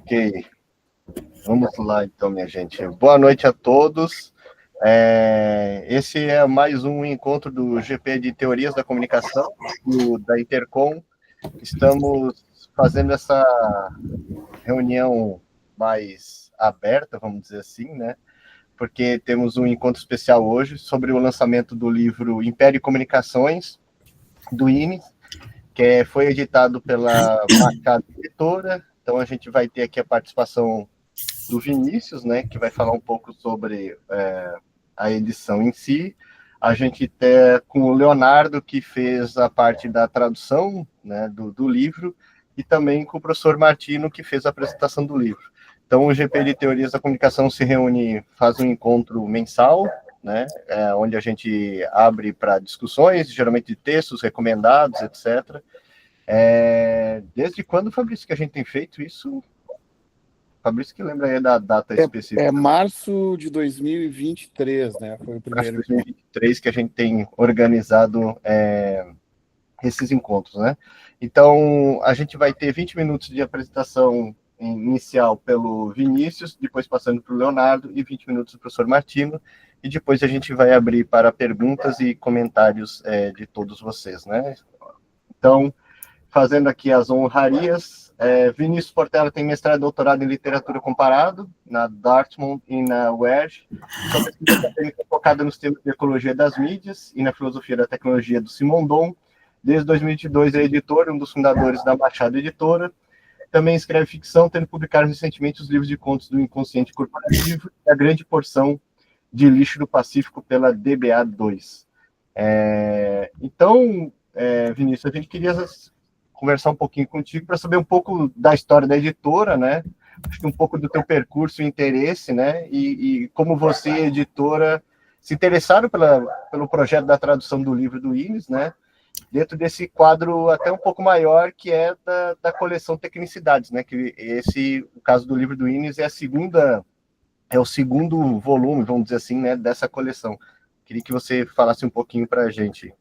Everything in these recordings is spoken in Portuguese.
Ok, vamos lá então, minha gente. Boa noite a todos. Esse é mais um encontro do GP de Teorias da Comunicação, da Intercom. Estamos fazendo essa reunião mais aberta, vamos dizer assim, né? Porque temos um encontro especial hoje sobre o lançamento do livro Império e Comunicações, do INE, que foi editado pela Machado Editora. Então, a gente vai ter aqui a participação do Vinícius, né, que vai falar um pouco sobre a edição em si. A gente tem com o Leonardo, que fez a parte da tradução, né, do livro, e também com o professor Martino, que fez a apresentação do livro. Então, o GP de Teorias da Comunicação se reúne, faz um encontro mensal, né, onde a gente abre para discussões, geralmente de textos recomendados, etc. Desde quando, Fabrício, que a gente tem feito isso? Fabrício que lembra aí da data específica. É março de 2023, né? Foi o primeiro. Março de 2023 que a gente tem organizado esses encontros, né? Então, a gente vai ter 20 minutos de apresentação inicial pelo Vinícius, depois passando para o Leonardo, e 20 minutos do professor Martino, e depois a gente vai abrir para perguntas e comentários de todos vocês, né? Então, fazendo aqui as honrarias, Vinícius Portela tem mestrado e doutorado em literatura comparado na Dartmouth e na UERJ. Sua pesquisa acadêmica é focada nos temas de ecologia das mídias e na filosofia da tecnologia do Simondon. Desde 2022 é editor, um dos fundadores da Machado Editora. Também escreve ficção, tendo publicado recentemente os livros de contos do Inconsciente Corporativo e A Grande Porção de Lixo do Pacífico pela DBA2. Então, Vinícius, a gente queria conversar um pouquinho contigo para saber um pouco da história da editora, né? Acho que um pouco do teu percurso e interesse, né? E como você, editora, se interessaram pelo projeto da tradução do livro do Inis, né? Dentro desse quadro até um pouco maior, que é da coleção Tecnicidades, né? Que o caso do livro do Inis é o segundo volume, vamos dizer assim, né? Dessa coleção. Queria que você falasse um pouquinho para a gente.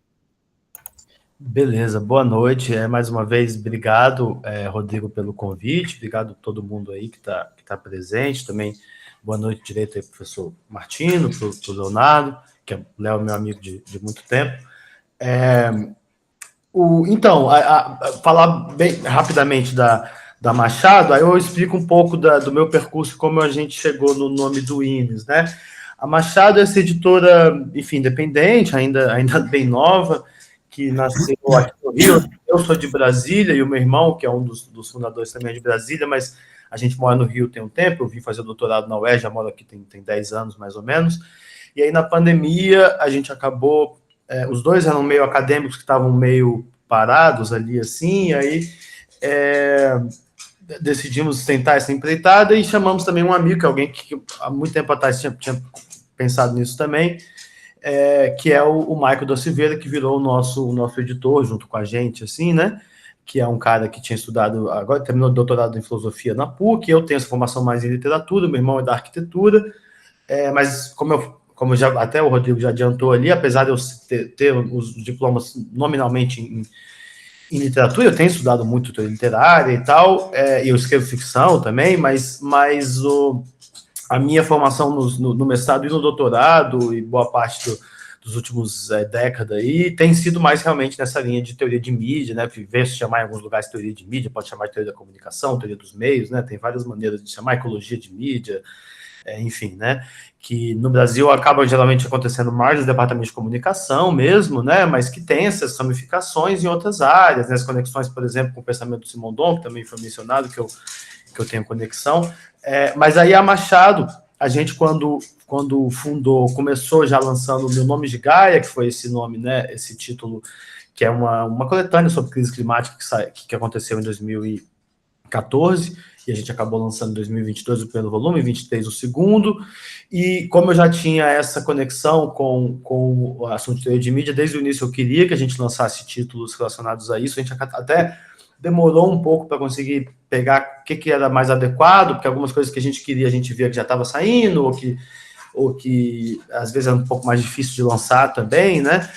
Beleza, boa noite. Mais uma vez, obrigado, Rodrigo, pelo convite. Obrigado a todo mundo aí que tá presente. Também, boa noite direito aí pro professor Martino, pro Leonardo, que é o Léo, meu amigo de muito tempo. Então, falar bem rapidamente da Machado, aí eu explico um pouco do meu percurso, como a gente chegou no nome do Inis, né? A Machado é essa editora, enfim, independente, ainda bem nova, que nasceu aqui no Rio. Eu sou de Brasília e o meu irmão, que é um dos fundadores também, é de Brasília, mas a gente mora no Rio tem um tempo. Eu vim fazer doutorado na UERJ, já moro aqui tem 10 anos, mais ou menos. E aí, na pandemia, a gente acabou... os dois eram meio acadêmicos, que estavam meio parados ali, assim, e aí decidimos tentar essa empreitada e chamamos também um amigo, que é alguém que há muito tempo atrás tinha pensado nisso também, que é o Michael da Silveira, que virou o nosso editor junto com a gente, assim, né? Que é um cara que tinha estudado, agora terminou doutorado em filosofia na PUC. Eu tenho essa formação mais em literatura, meu irmão é da arquitetura, mas como já até o Rodrigo já adiantou ali, apesar de eu ter os diplomas nominalmente em literatura, eu tenho estudado muito teoria literária e tal, e eu escrevo ficção também, mas a minha formação no mestrado e no doutorado, e boa parte dos últimos décadas aí, tem sido mais realmente nessa linha de teoria de mídia, né? Ver se chamar em alguns lugares teoria de mídia, pode chamar de teoria da comunicação, teoria dos meios, né? Tem várias maneiras de chamar, ecologia de mídia, enfim, né? Que no Brasil acaba geralmente acontecendo mais no departamento de comunicação mesmo, né? Mas que tem essas ramificações em outras áreas, né? As conexões, por exemplo, com o pensamento do Simondon, que também foi mencionado, que eu tenho conexão. Mas aí a Machado, a gente quando fundou, começou já lançando o Meu Nome de Gaia, que foi esse nome, né? Esse título, que é uma coletânea sobre crise climática que aconteceu em 2014, e a gente acabou lançando em 2022 o primeiro volume, em 2023 o segundo, e como eu já tinha essa conexão com o assunto de teoria de mídia, desde o início eu queria que a gente lançasse títulos relacionados a isso. A gente até demorou um pouco para conseguir pegar o que era mais adequado, porque algumas coisas que a gente queria, a gente via que já estava saindo, ou que às vezes era um pouco mais difícil de lançar também, né?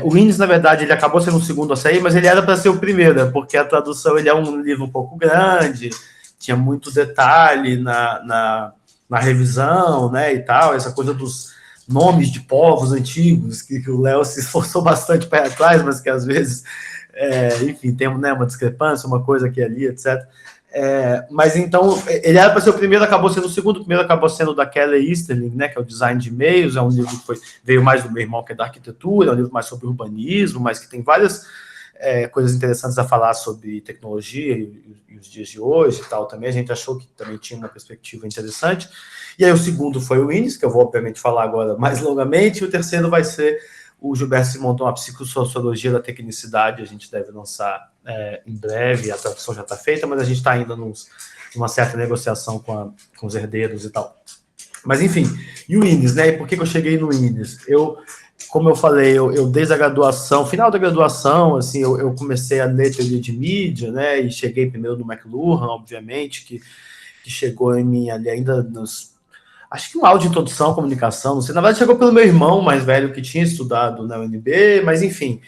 O Inis, na verdade, ele acabou sendo o segundo a sair, mas ele era para ser o primeiro, porque a tradução ele é um livro um pouco grande, tinha muito detalhe na revisão, né, e tal, essa coisa dos nomes de povos antigos, que o Léo se esforçou bastante para ir atrás, mas que às vezes, enfim, tem, né, uma discrepância, uma coisa aqui e ali, etc. Mas então, ele era para ser o primeiro, acabou sendo o segundo. O primeiro acabou sendo da Kelly Easterling, né, que é o Design de E-mails, é um livro que veio mais do meu irmão, que é da arquitetura, é um livro mais sobre urbanismo, mas que tem várias coisas interessantes a falar sobre tecnologia e os dias de hoje e tal também. A gente achou que também tinha uma perspectiva interessante. E aí o segundo foi o Innes, que eu vou obviamente falar agora mais longamente, e o terceiro vai ser o Gilberto Simondon, a psicossociologia da tecnicidade. A gente deve lançar em breve, a tradução já está feita, mas a gente está ainda numa certa negociação com os herdeiros e tal. Mas enfim, e o Innes, né? E por que eu cheguei no Innes? Como eu falei, eu desde a graduação, final da graduação, assim, eu comecei a ler teoria de mídia, né, e cheguei primeiro no McLuhan, obviamente, que chegou em mim ali ainda acho que um áudio de introdução à comunicação, não sei, na verdade chegou pelo meu irmão mais velho, que tinha estudado na UNB, mas enfim,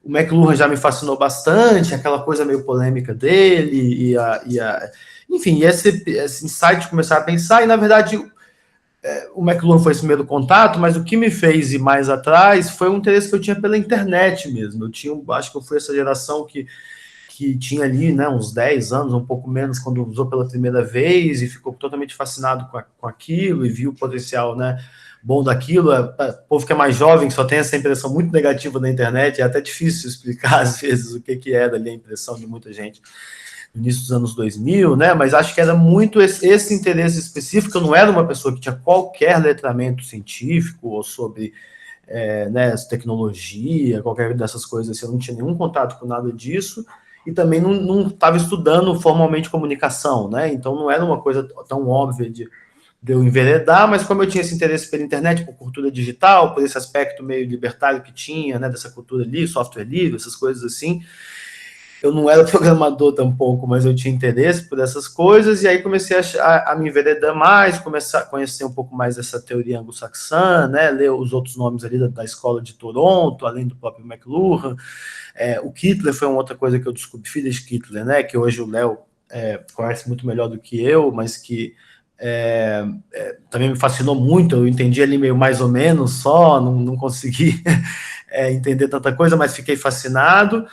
o McLuhan já me fascinou bastante, aquela coisa meio polêmica dele, enfim, esse insight de começar a pensar, e na verdade o McLuhan foi esse primeiro contato, mas o que me fez ir mais atrás foi um interesse que eu tinha pela internet mesmo. Acho que eu fui essa geração que tinha ali, né, uns 10 anos, um pouco menos, quando usou pela primeira vez e ficou totalmente fascinado com aquilo e viu o potencial, né, bom daquilo. O povo que é mais jovem, que só tem essa impressão muito negativa da internet, é até difícil explicar, às vezes, o que era ali a impressão de muita gente no início dos anos 2000, né? Mas acho que era muito esse interesse específico. Eu não era uma pessoa que tinha qualquer letramento científico ou sobre né, tecnologia, qualquer dessas coisas assim. Eu não tinha nenhum contato com nada disso e também não estava estudando formalmente comunicação, né? Então não era uma coisa tão óbvia de eu enveredar, mas como eu tinha esse interesse pela internet, por cultura digital, por esse aspecto meio libertário que tinha, né, dessa cultura ali, software livre, essas coisas assim, eu não era programador tampouco, mas eu tinha interesse por essas coisas, e aí comecei a me enveredar mais, começar a conhecer um pouco mais essa teoria anglo-saxã, né, ler os outros nomes ali da escola de Toronto, além do próprio McLuhan. O Kittler foi uma outra coisa que eu descobri, Friedrich Kittler, né, que hoje o Léo conhece muito melhor do que eu, mas que também me fascinou muito. Eu entendi ali meio mais ou menos só, não consegui entender tanta coisa, mas fiquei fascinado.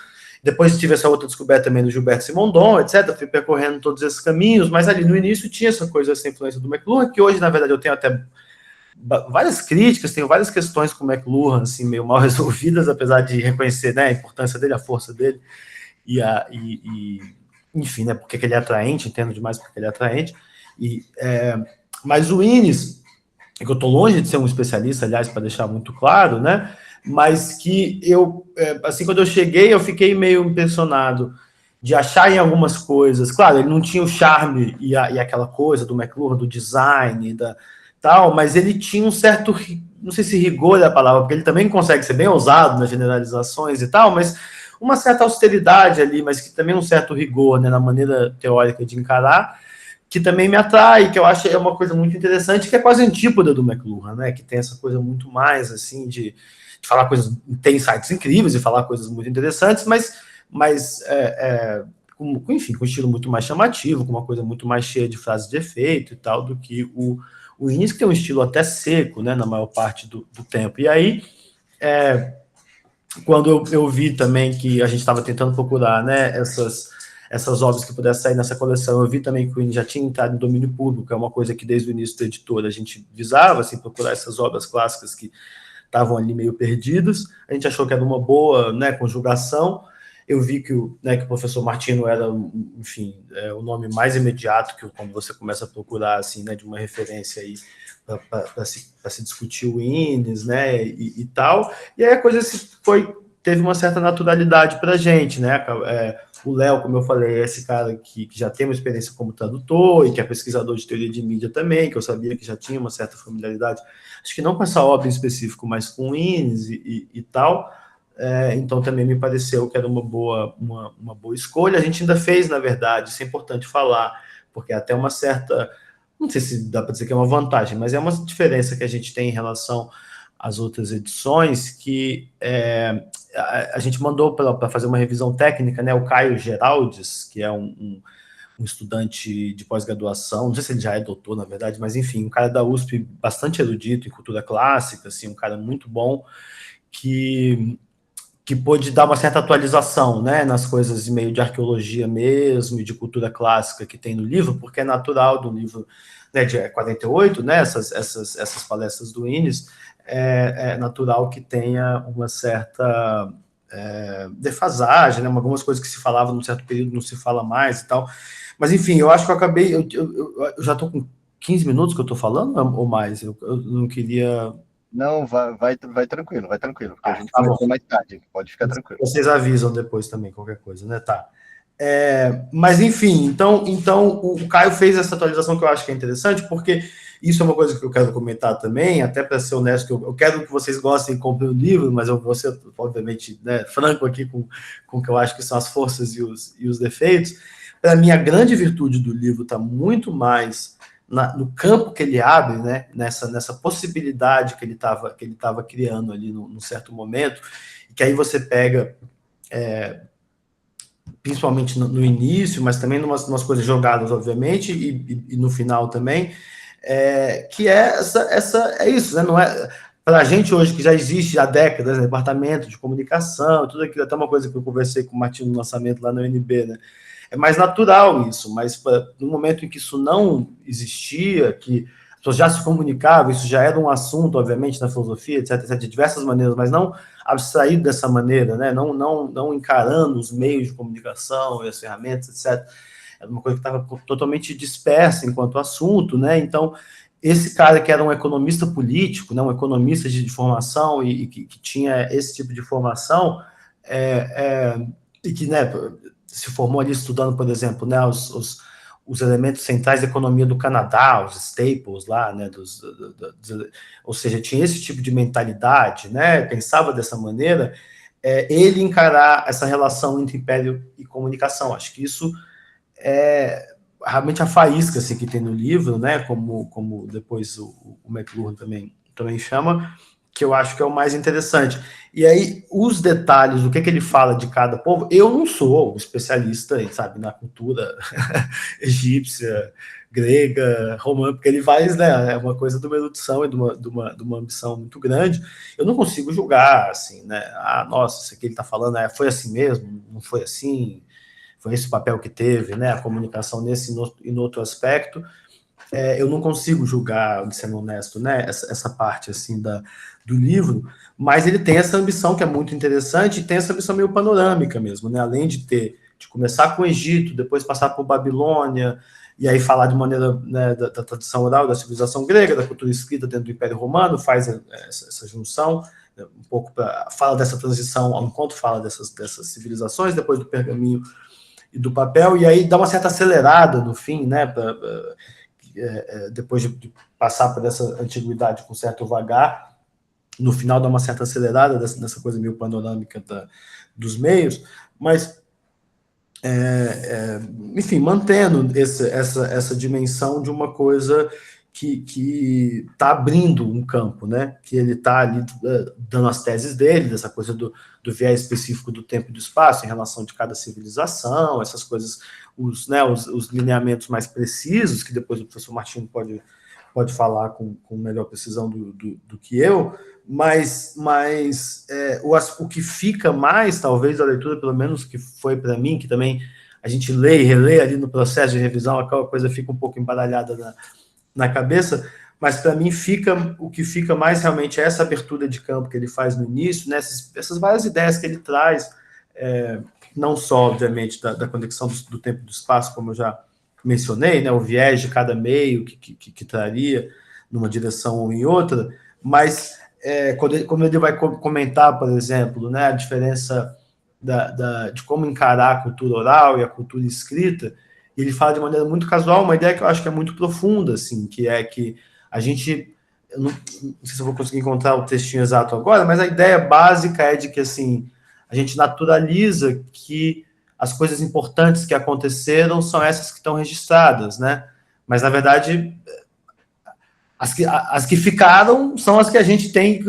Depois tive essa outra descoberta também do Gilberto Simondon, etc. Fui percorrendo todos esses caminhos, mas ali no início tinha essa coisa, essa influência do McLuhan, que hoje, na verdade, eu tenho até várias críticas, tenho várias questões com o McLuhan, assim, meio mal resolvidas, apesar de reconhecer, né, a importância dele, a força dele, enfim, né, porque ele é atraente, entendo demais porque ele é atraente. Mas o Innes, que eu estou longe de ser um especialista, aliás, para deixar muito claro, né, mas que assim, quando eu cheguei, eu fiquei meio impressionado de achar em algumas coisas. Claro, ele não tinha o charme e aquela coisa do McLuhan, do design, tal, mas ele tinha um certo, não sei se rigor é a palavra, porque ele também consegue ser bem ousado nas generalizações e tal, mas uma certa austeridade ali, mas que também um certo rigor, né, na maneira teórica de encarar, que também me atrai, que eu acho uma coisa muito interessante, que é quase antípoda do McLuhan, né, que tem essa coisa muito mais, assim, de falar coisas, tem insights incríveis e falar coisas muito interessantes, mas enfim, com um estilo muito mais chamativo, com uma coisa muito mais cheia de frases de efeito e tal, do que o Innes, que tem um estilo até seco, né, na maior parte do tempo. E aí, quando eu vi também que a gente estava tentando procurar, né, essas obras que pudessem sair nessa coleção, eu vi também que o Innes já tinha entrado em domínio público, é uma coisa que desde o início da editora a gente visava, assim, procurar essas obras clássicas que estavam ali meio perdidos. A gente achou que era uma boa, né, conjugação. Eu vi que o professor Martino era, enfim, o nome mais imediato que quando você começa a procurar, assim, né, de uma referência aí para se discutir o Innes, né, e tal. E aí a coisa teve uma certa naturalidade para a gente, né? O Léo, como eu falei, é esse cara que já tem uma experiência como tradutor e que é pesquisador de teoria de mídia também, que eu sabia que já tinha uma certa familiaridade, acho que não com essa obra em específico, mas com o Innes e tal. Então também me pareceu que era uma boa escolha. A gente ainda fez, na verdade, isso é importante falar, porque até uma certa, não sei se dá para dizer que é uma vantagem, mas é uma diferença que a gente tem em relação às outras edições, que a gente mandou para fazer uma revisão técnica, né, o Caio Geraldes, que é um um estudante de pós-graduação, não sei se ele já é doutor, na verdade, mas enfim, um cara da USP bastante erudito em cultura clássica, assim, um cara muito bom, que pôde dar uma certa atualização, né, nas coisas de meio de arqueologia mesmo e de cultura clássica que tem no livro, porque é natural do livro, né, de 48, né, essas palestras do Innes, é natural que tenha uma certa defasagem, né, algumas coisas que se falavam num certo período não se fala mais e tal. Mas, enfim, eu acho que eu acabei... Eu já estou com 15 minutos que eu estou falando, ou mais? Eu não queria... Não, vai tranquilo, porque a gente tá começou bom. mais tarde, pode ficar tranquilo. Vocês avisam depois também, qualquer coisa, né? Tá. Mas, enfim, então o Caio fez essa atualização que eu acho que é interessante, porque isso é uma coisa que eu quero comentar também, até para ser honesto, que eu quero que vocês gostem e comprem o livro, mas eu vou ser, obviamente, né, franco aqui com o que eu acho que são as forças e os defeitos. Para mim, a grande virtude do livro está muito mais no campo que ele abre, né, nessa possibilidade que ele estava criando ali num certo momento, e que aí você pega... principalmente no início, mas também umas coisas jogadas, obviamente, e no final também, que é isso, né? Não é para a gente hoje, que já existe há décadas, departamento de comunicação, tudo aquilo, até uma coisa que eu conversei com o Martinho no lançamento lá no UNB, né? É mais natural isso, mas no momento em que isso não existia, que as pessoas já se comunicavam, isso já era um assunto, obviamente, na filosofia, etc., de diversas maneiras, mas não abstraído dessa maneira, né? Não encarando os meios de comunicação e as ferramentas, etc. Era uma coisa que estava totalmente dispersa enquanto assunto, né? Então, esse cara que era um economista político, né, um economista de formação e que tinha esse tipo de formação, e que, né, se formou ali estudando, por exemplo, né, os elementos centrais da economia do Canadá, os staples lá, né, ou seja, tinha esse tipo de mentalidade, né, pensava dessa maneira, ele encarar essa relação entre império e comunicação. Acho que isso é realmente a faísca assim, que tem no livro, né, como depois o McLuhan também chama, que eu acho que é o mais interessante. E aí, os detalhes, o que ele fala de cada povo, eu não sou um especialista, sabe, na cultura egípcia, grega, romana, porque ele faz, né, é uma coisa de uma erudição e de uma ambição muito grande. Eu não consigo julgar, assim, né, nossa, isso aqui ele está falando, foi assim mesmo, não foi assim, foi esse o papel que teve, né, a comunicação nesse e no outro aspecto. Eu não consigo julgar, sendo honesto, né, essa parte, assim, do livro, mas ele tem essa ambição que é muito interessante, e tem essa ambição meio panorâmica mesmo, né, além de começar com o Egito, depois passar por Babilônia, e aí falar de maneira, né, da tradição oral, da civilização grega, da cultura escrita dentro do Império Romano, faz essa junção, um pouco fala dessa transição, ao enquanto fala dessas civilizações, depois do pergaminho e do papel, e aí dá uma certa acelerada no fim, né, depois de passar por essa antiguidade com certo vagar, no final dá uma certa acelerada nessa coisa meio panorâmica dos meios, mas, enfim, mantendo essa dimensão de uma coisa que está abrindo um campo, né? Que ele está ali dando as teses dele, dessa coisa do viés específico do tempo e do espaço em relação de cada civilização, essas coisas, os lineamentos mais precisos, que depois o professor Martinho pode falar com melhor precisão do que eu, mas o que fica mais, talvez, da leitura, pelo menos que foi para mim, que também a gente lê e relê ali no processo de revisão, aquela coisa fica um pouco embaralhada na cabeça, mas para mim o que fica mais realmente é essa abertura de campo que ele faz no início, né, essas várias ideias que ele traz, não só, obviamente, da conexão do tempo e do espaço, como eu já mencionei, né, o viés de cada meio que traria numa direção ou em outra, mas quando ele vai comentar, por exemplo, né, a diferença de como encarar a cultura oral e a cultura escrita, ele fala de maneira muito casual, uma ideia que eu acho que é muito profunda, assim, que é que a gente, eu não sei se eu vou conseguir encontrar o textinho exato agora, mas a ideia básica é de que, assim, a gente naturaliza que as coisas importantes que aconteceram são essas que estão registradas, né? Mas, na verdade, as que ficaram são as que a gente tem,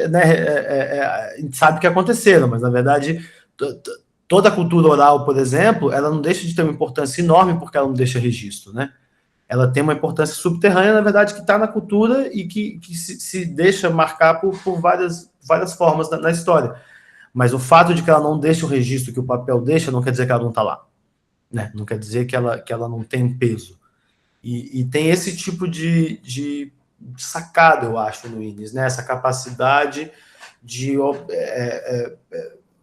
né, a gente sabe que aconteceram, mas, na verdade, toda a cultura oral, por exemplo, ela não deixa de ter uma importância enorme porque ela não deixa registro, né? Ela tem uma importância subterrânea, na verdade, que está na cultura e que se deixa marcar por várias formas na história. Mas o fato de que ela não deixa o registro que o papel deixa, não quer dizer que ela não está lá. Né? Não quer dizer que ela não tem peso. E tem esse tipo de sacada, eu acho, no Inês, né? Essa capacidade de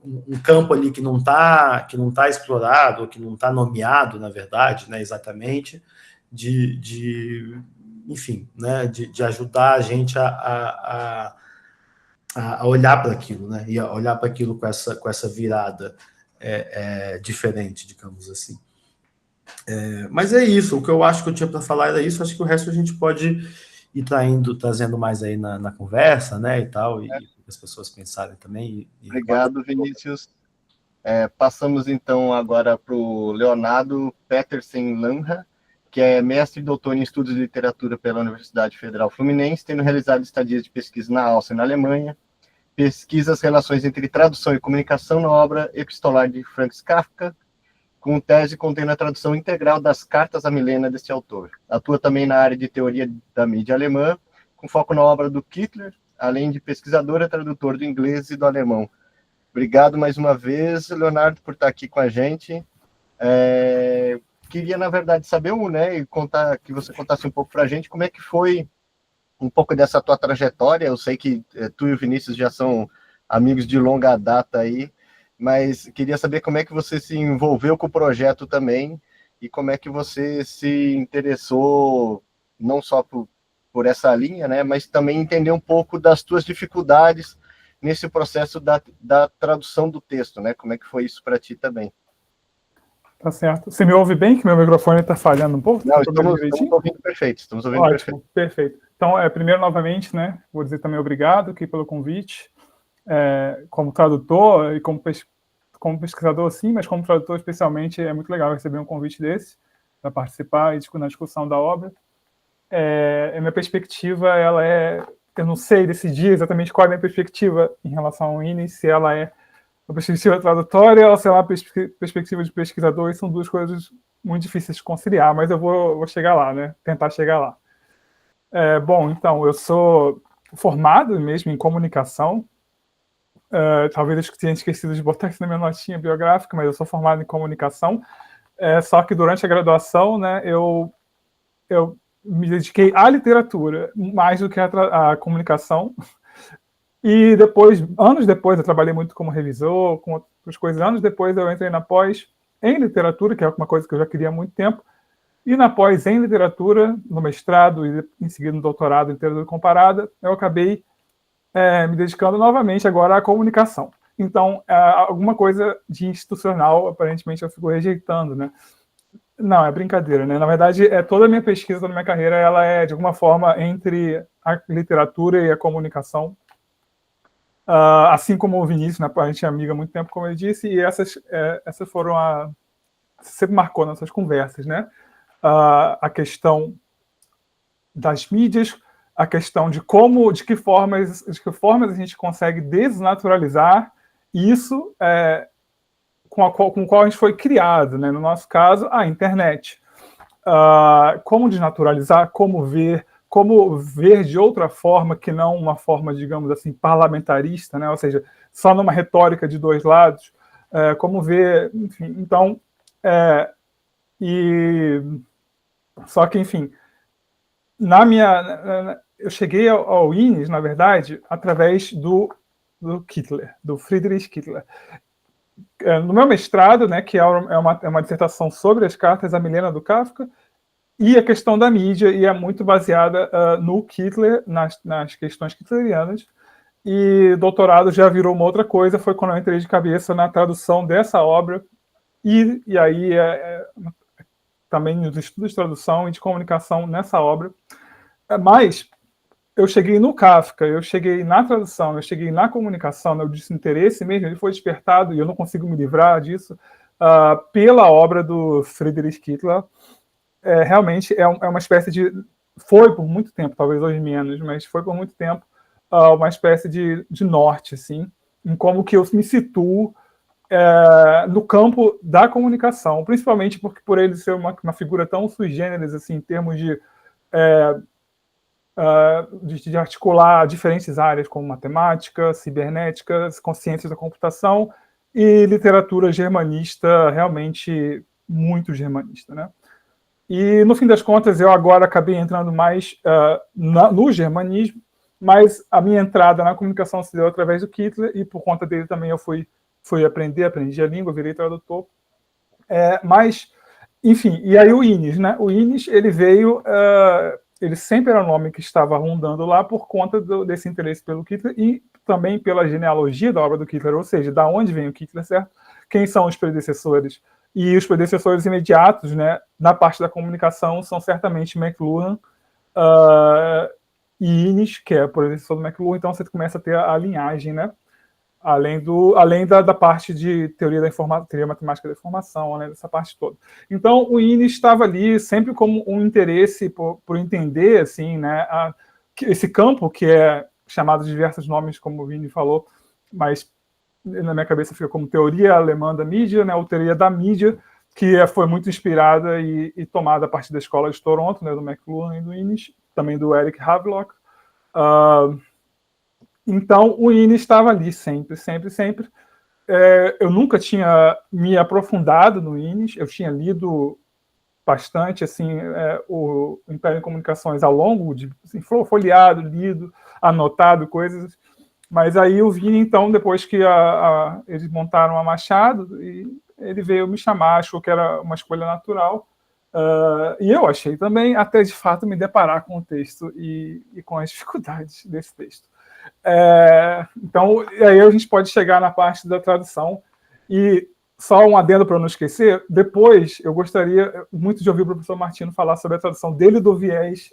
um campo ali que não está explorado, que não está nomeado, na verdade, né, exatamente, enfim, né, de ajudar a gente a olhar para aquilo, né, e a olhar para aquilo com essa virada diferente, digamos assim. Mas é isso, o que eu acho que eu tinha para falar era isso, acho que o resto a gente pode ir trazendo mais aí na conversa, né, e tal, e as pessoas pensarem também. Obrigado, Vinícius. Passamos, então, agora para o Leonardo Petersen Lanha, que é mestre e doutor em estudos de literatura pela Universidade Federal Fluminense, tendo realizado estadias de pesquisa na Áustria e na Alemanha, pesquisa as relações entre tradução e comunicação na obra epistolar de Franz Kafka, com tese contendo a tradução integral das cartas a Milena deste autor. Atua também na área de teoria da mídia alemã, com foco na obra do Kittler, além de pesquisador e tradutor do inglês e do alemão. Obrigado mais uma vez, Leonardo, por estar aqui com a gente. Queria, na verdade, saber, né, e que você contasse um pouco para a gente como é que foi um pouco dessa tua trajetória. Eu sei que tu e o Vinícius já são amigos de longa data aí, mas queria saber como é que você se envolveu com o projeto também e como é que você se interessou não só por essa linha, né, mas também entender um pouco das tuas dificuldades nesse processo da tradução do texto, né? Como é que foi isso para ti também? Tá certo. Você me ouve bem, que meu microfone está falhando um pouco? Não, estamos ouvindo perfeito. Estamos ouvindo Ótimo, perfeito. Então, primeiro, novamente, né, vou dizer também obrigado aqui pelo convite. Como tradutor e como pesquisador, sim, mas como tradutor, especialmente, é muito legal receber um convite desse para participar na discussão da obra. Minha perspectiva, ela eu não sei decidir exatamente qual é a minha perspectiva em relação ao Inês, se ela é uma perspectiva tradutória ou se ela é uma perspectiva de pesquisador, e são duas coisas muito difíceis de conciliar, mas eu vou chegar lá, né? Tentar chegar lá. Bom, então, eu sou formado mesmo em comunicação. Talvez eu tenha esquecido de botar isso na minha notinha biográfica, mas eu sou formado em comunicação. Só que durante a graduação, né, eu me dediquei à literatura mais do que à comunicação. E anos depois, eu trabalhei muito como revisor, com outras coisas. Anos depois, eu entrei na pós em literatura, que é uma coisa que eu já queria há muito tempo. E na pós em literatura, no mestrado e em seguida no doutorado em literatura comparada, eu acabei me dedicando novamente agora à comunicação. Então, alguma coisa de institucional, aparentemente, eu fico rejeitando, né? Não, é brincadeira, né? Na verdade, toda a minha pesquisa, toda a minha carreira, ela é, de alguma forma, entre a literatura e a comunicação. Assim como o Vinícius, né? A gente é amiga há muito tempo, como ele disse, e essas foram sempre marcou nossas conversas, né? A questão das mídias, a questão de que formas a gente consegue desnaturalizar isso com o qual a gente foi criado, né? No nosso caso, a internet. Como desnaturalizar, como ver de outra forma que não uma forma, digamos assim, parlamentarista, né? Ou seja, só numa retórica de dois lados, como ver, enfim, então, só que, enfim, eu cheguei ao Inês, na verdade, através do Kittler, do Friedrich Kittler. No meu mestrado, né, que é uma dissertação sobre as cartas a Milena do Kafka, e a questão da mídia, e é muito baseada no Kittler, nas questões kittlerianas, e doutorado já virou uma outra coisa, foi quando eu entrei de cabeça na tradução dessa obra, e aí também nos estudos de tradução e de comunicação nessa obra. Mas eu cheguei no Kafka, eu cheguei na tradução, eu cheguei na comunicação, né, eu disse interesse mesmo, ele foi despertado, e eu não consigo me livrar disso, pela obra do Friedrich Kittler. Realmente é uma espécie de... Foi por muito tempo, talvez hoje menos, mas foi por muito tempo uma espécie de norte, assim, em como que eu me situo no campo da comunicação, principalmente porque por ele ser uma figura tão sui generis, assim, em termos de articular diferentes áreas como matemática, cibernética, ciências da computação e literatura germanista, realmente muito germanista, né? E, no fim das contas, eu agora acabei entrando mais no germanismo, mas a minha entrada na comunicação se deu através do Kittler, e por conta dele também eu fui aprendi a língua, virei tradutor. Mas, enfim, e aí o Inês, né? O Inês, ele veio... ele sempre era um nome que estava rondando lá por conta desse interesse pelo Kittler e também pela genealogia da obra do Kittler, ou seja, da onde vem o Kittler, certo? Quem são os predecessores? E os predecessores imediatos, né, na parte da comunicação, são certamente McLuhan e Inês, que é o predecessor do McLuhan, então você começa a ter a linhagem, né? Além da parte de teoria matemática da informação, além dessa parte toda. Então, o Inês estava ali sempre como um interesse por entender, assim, né, esse campo que é chamado de diversos nomes, como o Vini falou, mas na minha cabeça fica como teoria alemã da mídia, né, ou teoria da mídia, que foi muito inspirada e tomada a partir da escola de Toronto, né, do McLuhan e do Inês, também do Eric Havelock. Então, o Inês estava ali sempre. Eu nunca tinha me aprofundado no Inês, eu tinha lido bastante assim, o Império de Comunicações ao longo de assim, folheado, lido, anotado coisas, mas aí o Vini, então, depois que eles montaram a Machado, e ele veio me chamar, achou que era uma escolha natural, e eu achei também, até de fato me deparar com o texto e com as dificuldades desse texto. Então, aí a gente pode chegar na parte da tradução, e só um adendo para eu não esquecer, depois eu gostaria muito de ouvir o professor Martino falar sobre a tradução dele do viés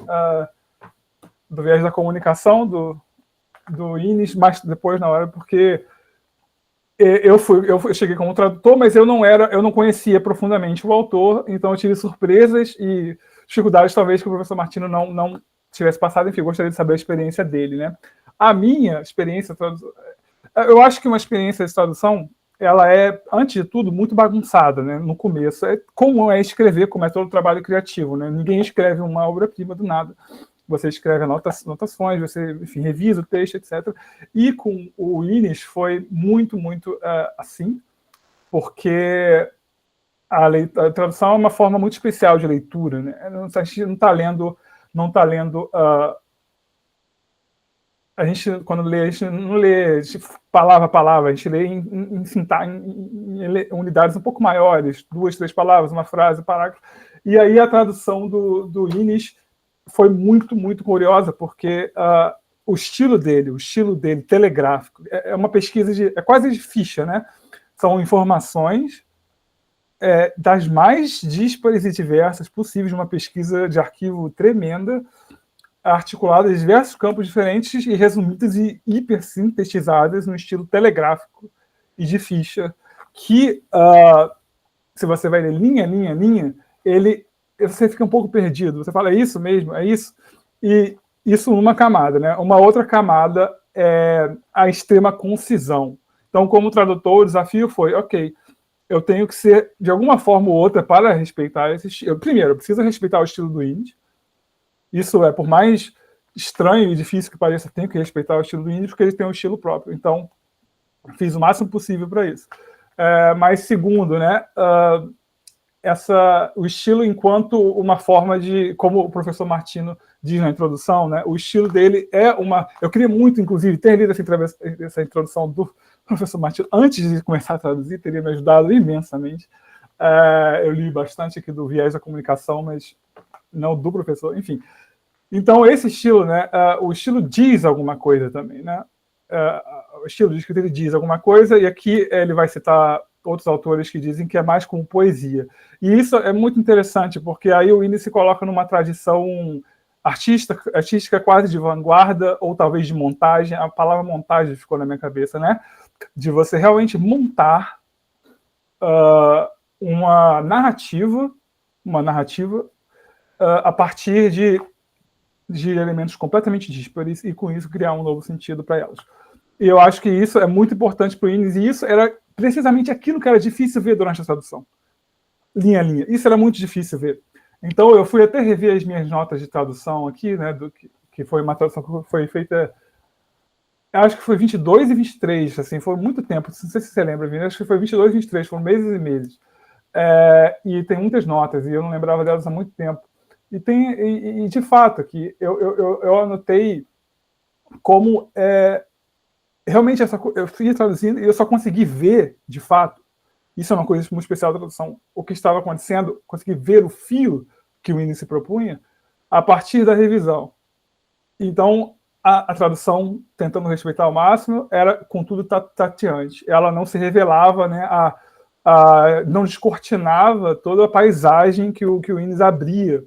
da comunicação do Inês, mas depois na hora, porque eu cheguei como tradutor, mas eu não conhecia profundamente o autor, então eu tive surpresas e dificuldades talvez que o professor Martino não tivesse passado, enfim, eu gostaria de saber a experiência dele, né? A minha experiência, eu acho que uma experiência de tradução, ela é, antes de tudo, muito bagunçada, né? No começo. Como é escrever, como é todo o trabalho criativo, né? Ninguém escreve uma obra-prima do nada. Você escreve anotações, você, enfim, revisa o texto, etc. E com o Inês foi muito assim, porque a tradução é uma forma muito especial de leitura, né? A gente não está lendo a gente, quando lê, a gente não lê palavra a palavra, a gente lê em unidades um pouco maiores, 2, 3 palavras, uma frase, um parágrafo. E aí a tradução do Inês foi muito curiosa, porque o estilo dele telegráfico, é uma pesquisa é quase de ficha, né? São informações das mais díspares e diversas possíveis, de uma pesquisa de arquivo tremenda, articuladas em diversos campos diferentes e resumidas e hipersintetizadas no estilo telegráfico e de ficha, que, se você vai ler linha, você fica um pouco perdido. Você fala, é isso mesmo? É isso? E isso numa camada, né? Uma outra camada é a extrema concisão. Então, como tradutor, o desafio foi, ok, eu tenho que ser, de alguma forma ou outra, para respeitar esse estilo. Primeiro, eu preciso respeitar o estilo do Inês. Isso por mais estranho e difícil que pareça, tenho que respeitar o estilo do Inês, porque ele tem um estilo próprio. Então, fiz o máximo possível para isso. Mas, segundo, né, o estilo enquanto uma forma de, como o professor Martino diz na introdução, né, o estilo dele é uma... Eu queria muito, inclusive, ter lido essa introdução do professor Martino antes de começar a traduzir, teria me ajudado imensamente. Eu li bastante aqui do viés da comunicação, mas não do professor, enfim. Então, esse estilo, né, o estilo diz alguma coisa também, né? O estilo de escrita ele diz alguma coisa, e aqui ele vai citar outros autores que dizem que é mais como poesia. E isso é muito interessante, porque aí o Inês se coloca numa tradição artística quase de vanguarda, ou talvez de montagem. A palavra montagem ficou na minha cabeça, né? De você realmente montar uma narrativa a partir de elementos completamente díspares e, com isso, criar um novo sentido para elas. E eu acho que isso é muito importante para o Inês, e isso era precisamente aquilo que era difícil ver durante a tradução. Linha a linha. Isso era muito difícil ver. Então, eu fui até rever as minhas notas de tradução aqui, né, que foi uma tradução que foi feita, acho que foi 22 e 23, assim, foi muito tempo, não sei se você lembra, Vini, acho que foi 22 e 23, foram meses e meses. E tem muitas notas, e eu não lembrava delas há muito tempo. E de fato, aqui, eu anotei como realmente eu fui traduzindo e eu só consegui ver, de fato, isso é uma coisa muito especial da tradução, o que estava acontecendo, consegui ver o fio que o Innes se propunha a partir da revisão. Então, a tradução, tentando respeitar ao máximo, era, contudo, tateante. Ela não se revelava, né, não descortinava toda a paisagem que o Innes abria.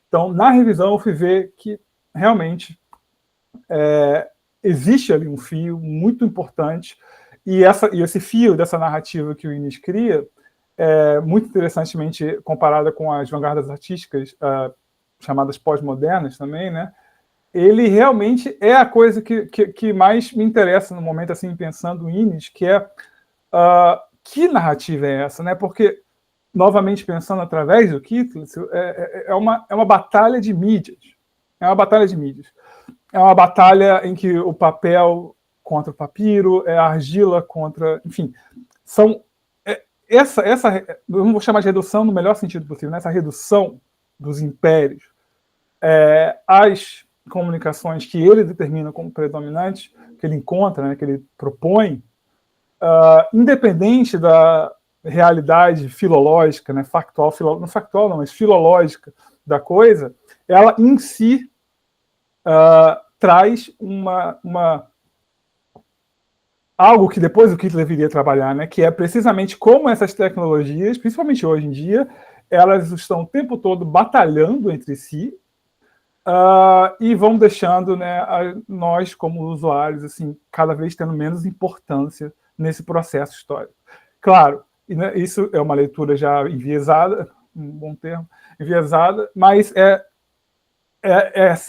Então, na revisão, eu fui ver que, realmente, existe ali um fio muito importante, e esse fio dessa narrativa que o Innes cria, muito interessantemente comparada com as vanguardas artísticas chamadas pós-modernas também, né? Ele realmente é a coisa que mais me interessa no momento, assim, pensando em Innes, que é que narrativa é essa, né? Porque, novamente pensando através do Kittredge, é uma batalha de mídias. É uma batalha de mídias. É uma batalha em que o papel contra o papiro, a argila contra... Enfim, são... Essa, eu não vou chamar de redução no melhor sentido possível, né? Essa redução dos impérios às comunicações que ele determina como predominantes, que ele encontra, né, que ele propõe, independente da realidade filológica, né, não factual não, mas filológica da coisa, ela em si traz algo que depois o Kittredge deveria trabalhar, né, que é precisamente como essas tecnologias, principalmente hoje em dia, elas estão o tempo todo batalhando entre si e vão deixando, né, nós, como usuários, assim, cada vez tendo menos importância nesse processo histórico. Claro, né, isso é uma leitura já enviesada, um bom termo, enviesada, mas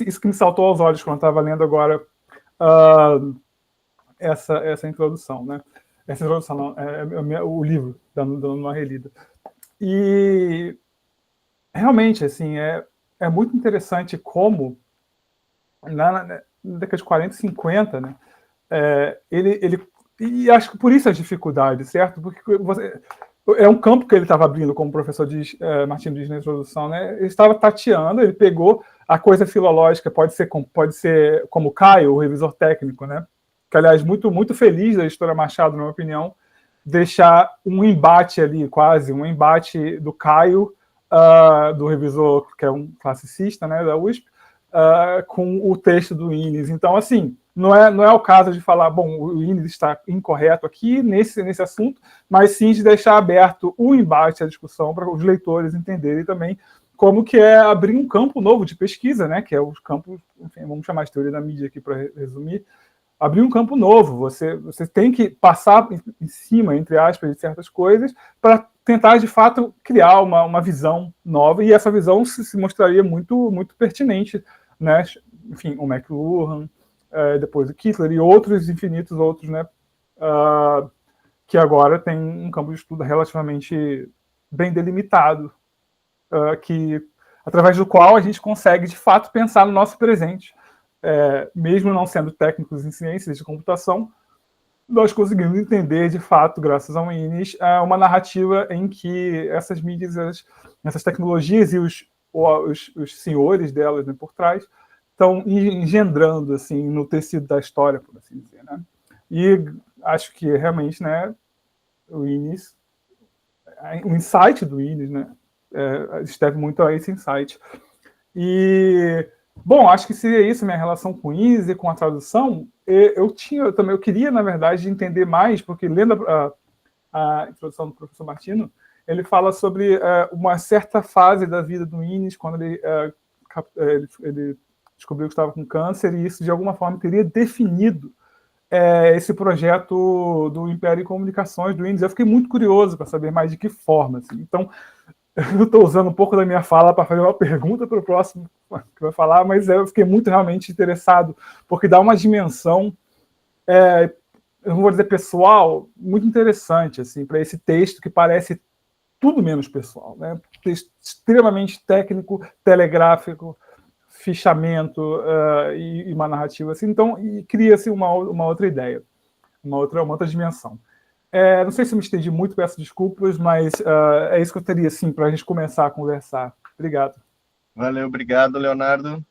isso que me saltou aos olhos quando eu estava lendo agora essa introdução, né? Essa introdução não, o livro, dando uma relida. E realmente, assim, é muito interessante como na década de 40 e 50, né, ele e acho que por isso as dificuldades, certo? Porque é um campo que ele estava abrindo, como o professor Martino diz na introdução, né? Ele estava tateando, ele pegou a coisa filológica, pode ser como Caio, o revisor técnico, né? Que, aliás, muito, muito feliz da editora Machado, na minha opinião, deixar um embate ali, quase, um embate do Caio, do revisor, que é um classicista, né, da USP, com o texto do Innes. Então, assim, não é o caso de falar, bom, o Innes está incorreto aqui nesse assunto, mas sim de deixar aberto o embate, a discussão, para os leitores entenderem também como que é abrir um campo novo de pesquisa, né, que é os campos, enfim, vamos chamar de teoria da mídia aqui para resumir, abrir um campo novo. Você tem que passar em cima, entre aspas, de certas coisas para tentar, de fato, criar uma visão nova, e essa visão se mostraria muito, muito pertinente, né? Enfim, o McLuhan, depois o Kittredge e outros infinitos outros, né? Que agora tem um campo de estudo relativamente bem delimitado, através do qual a gente consegue, de fato, pensar no nosso presente. Mesmo não sendo técnicos em ciências de computação, nós conseguimos entender, de fato, graças ao Innes, uma narrativa em que essas mídias, essas tecnologias e os senhores delas, né, por trás, estão engendrando, assim, no tecido da história, por assim dizer, né? E acho que, realmente, né, o Innes, o insight do Innes, né, esteve muito a esse insight. E... Bom, acho que seria isso, minha relação com o Innes e com a tradução. Eu queria, na verdade, entender mais, porque lendo a introdução do professor Martino, ele fala sobre uma certa fase da vida do Innes, quando ele descobriu que estava com câncer, e isso, de alguma forma, teria definido esse projeto do Império em Comunicações do Innes. Eu fiquei muito curioso para saber mais de que forma. Assim. Então, eu estou usando um pouco da minha fala para fazer uma pergunta para o próximo que vai falar, mas eu fiquei muito realmente interessado, porque dá uma dimensão eu não vou dizer pessoal, muito interessante, assim, para esse texto que parece tudo menos pessoal, né? Texto extremamente técnico, telegráfico, fichamento e uma narrativa assim. Então, e cria-se uma outra ideia, uma outra dimensão. Não sei se eu me estendi muito, peço desculpas, mas é isso que eu teria, sim, para a gente começar a conversar. Obrigado. Valeu, obrigado, Leonardo.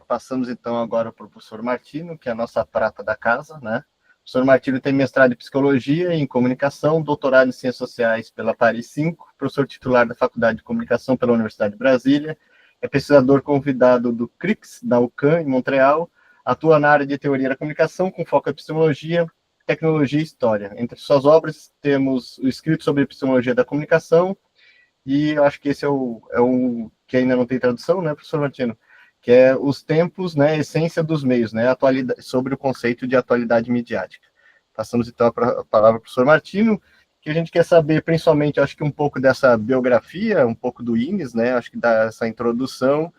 Passamos, então, agora para o professor Martino, que é a nossa prata da casa, né? O professor Martino tem mestrado em Psicologia e em Comunicação, doutorado em Ciências Sociais pela Paris 5, professor titular da Faculdade de Comunicação pela Universidade de Brasília, é pesquisador convidado do CRICS, da UCAM, em Montreal, atua na área de Teoria da Comunicação, com foco em Epistemologia, Tecnologia e História. Entre suas obras, temos o escrito sobre Epistemologia da Comunicação, e eu acho que esse é o que ainda não tem tradução, né, professor Martino? Que é Os Tempos, né, Essência dos Meios, né, sobre o conceito de atualidade midiática. Passamos, então, a palavra para o professor Martino, que a gente quer saber, principalmente, acho que um pouco dessa biografia, um pouco do INES, né, acho que dá essa introdução,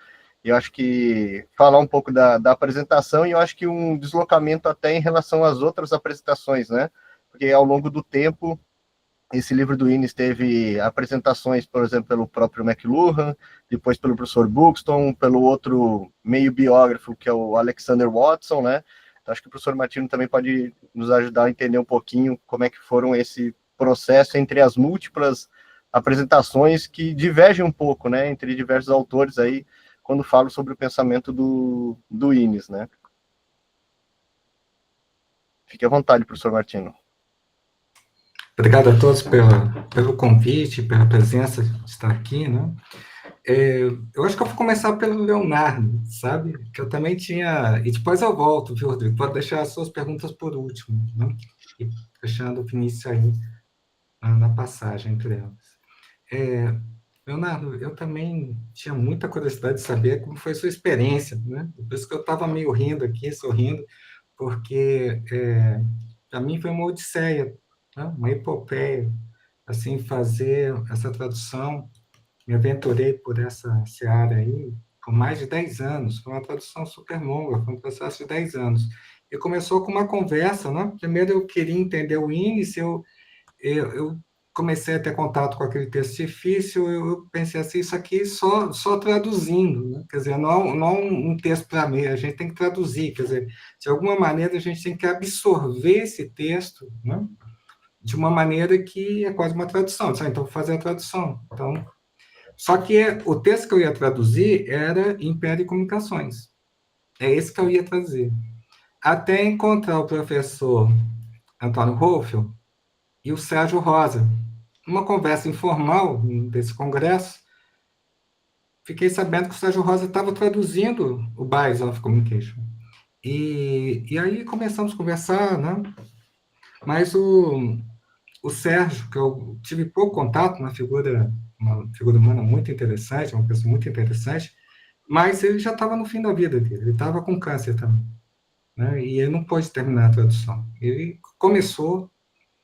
e eu acho que falar um pouco da apresentação, e eu acho que um deslocamento até em relação às outras apresentações, né, porque ao longo do tempo, esse livro do INES teve apresentações, por exemplo, pelo próprio McLuhan, depois pelo professor Buxton, pelo outro meio biógrafo, que é o Alexander Watson, né? Então, acho que o professor Martino também pode nos ajudar a entender um pouquinho como é que foram esse processo entre as múltiplas apresentações que divergem um pouco, né, entre diversos autores aí, quando falam sobre o pensamento do INES, né? Fique à vontade, professor Martino. Obrigado a todos pelo convite, pela presença de estar aqui, né? Eu acho que eu vou começar pelo Leonardo, sabe? Que eu também tinha... E depois eu volto, viu, Rodrigo? Pode deixar as suas perguntas por último, né? E deixando o Vinícius aí na passagem entre elas. Leonardo, eu também tinha muita curiosidade de saber como foi a sua experiência, né? Por isso que eu estava meio rindo aqui, sorrindo, porque para mim foi uma odisseia, né? Uma epopeia, assim, fazer essa tradução. Me aventurei por essa seara aí por mais de 10 anos. Foi uma tradução super longa, foi um processo de 10 anos. E começou com uma conversa, né? Primeiro eu queria entender o índice, eu comecei a ter contato com aquele texto difícil, eu pensei assim, isso aqui só traduzindo, né? Quer dizer, não um texto para mim, a gente tem que traduzir, quer dizer, de alguma maneira a gente tem que absorver esse texto, né? De uma maneira que é quase uma tradução. Então, vou fazer a tradução. Então, só que o texto que eu ia traduzir era Império e Comunicações. É esse que eu ia traduzir. Até encontrar o professor Antônio Rolfel e o Sérgio Rosa. Numa conversa informal desse congresso, fiquei sabendo que o Sérgio Rosa estava traduzindo o Bias of Communication. E aí começamos a conversar, né? Mas o Sérgio, que eu tive pouco contato, uma figura humana muito interessante, uma pessoa muito interessante, mas ele já estava no fim da vida dele, ele estava com câncer também, né? E ele não pôde terminar a tradução. Ele começou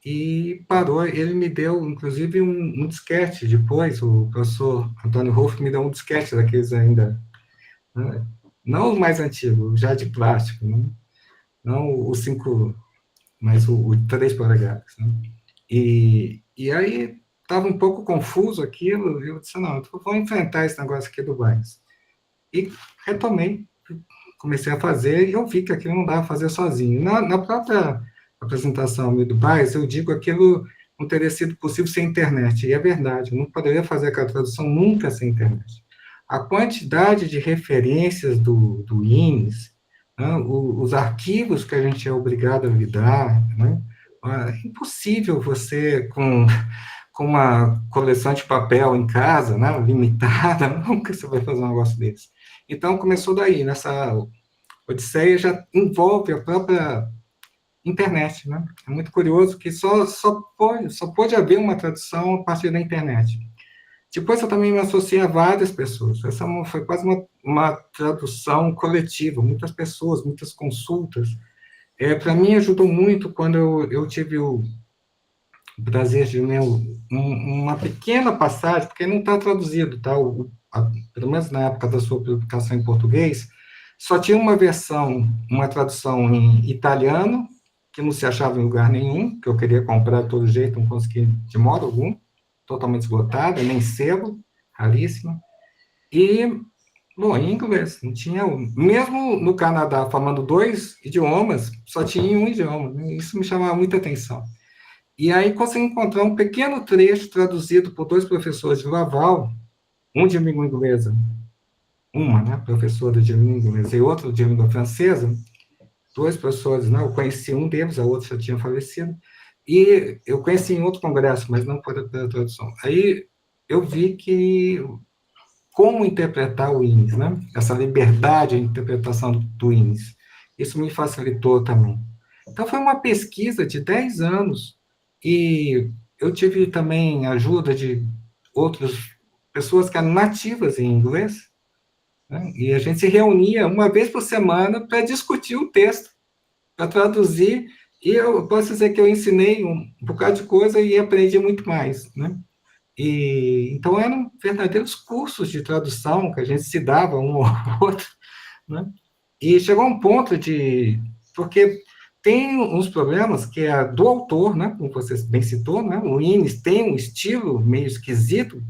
e parou, ele me deu, inclusive, um disquete depois, o professor Antônio Rolf me deu um disquete daqueles ainda, né? Não o mais antigo, já de plástico, né? Não o 5, mas o 3 polegadas, né? E aí estava um pouco confuso aquilo, e eu disse, não, eu vou enfrentar esse negócio aqui do Bias. E retomei, comecei a fazer, e eu vi que aquilo não dava para fazer sozinho. Na própria apresentação do Bias, eu digo que aquilo não teria sido possível sem internet, e é verdade, eu não poderia fazer aquela tradução nunca sem internet. A quantidade de referências do INES, né, os arquivos que a gente é obrigado a lidar, né, é impossível você, com uma coleção de papel em casa, né, limitada, nunca você vai fazer um negócio desse. Então, começou daí, nessa odisseia já envolve a própria internet, né? É muito curioso que só pode haver uma tradução a partir da internet. Depois eu também me associei a várias pessoas. Essa foi quase uma tradução coletiva, muitas pessoas, muitas consultas. Para mim, ajudou muito quando eu tive o prazer de ler uma pequena passagem, porque não está traduzido, tá? Pelo menos na época da sua publicação em português, só tinha uma versão, uma tradução em italiano que não se achava em lugar nenhum, que eu queria comprar de todo jeito, não consegui de modo algum, totalmente esgotada, nem selo, raríssima. E, bom, em inglês, não tinha... Mesmo no Canadá, falando 2 idiomas, só tinha um idioma, né? Isso me chamava muita atenção. E aí consegui encontrar um pequeno trecho traduzido por 2 professores de Laval, um de língua inglesa, uma, né, professora de língua inglesa, e outro de língua francesa, 2 professores, né, eu conheci um deles, a outra já tinha falecido, e eu conheci em outro congresso, mas não pela tradução. Aí eu vi que como interpretar o INES, né, essa liberdade de interpretação do INES, isso me facilitou também. Então foi uma pesquisa de 10 anos, e eu tive também ajuda de outras pessoas que eram nativas em inglês, né, e a gente se reunia uma vez por semana para discutir o texto, para traduzir, e eu posso dizer que eu ensinei um bocado de coisa e aprendi muito mais, né? E, então, eram verdadeiros cursos de tradução que a gente se dava um ao outro, né? E chegou um ponto de... Porque tem uns problemas que é do autor, né? Como você bem citou, né? O INES tem um estilo meio esquisito,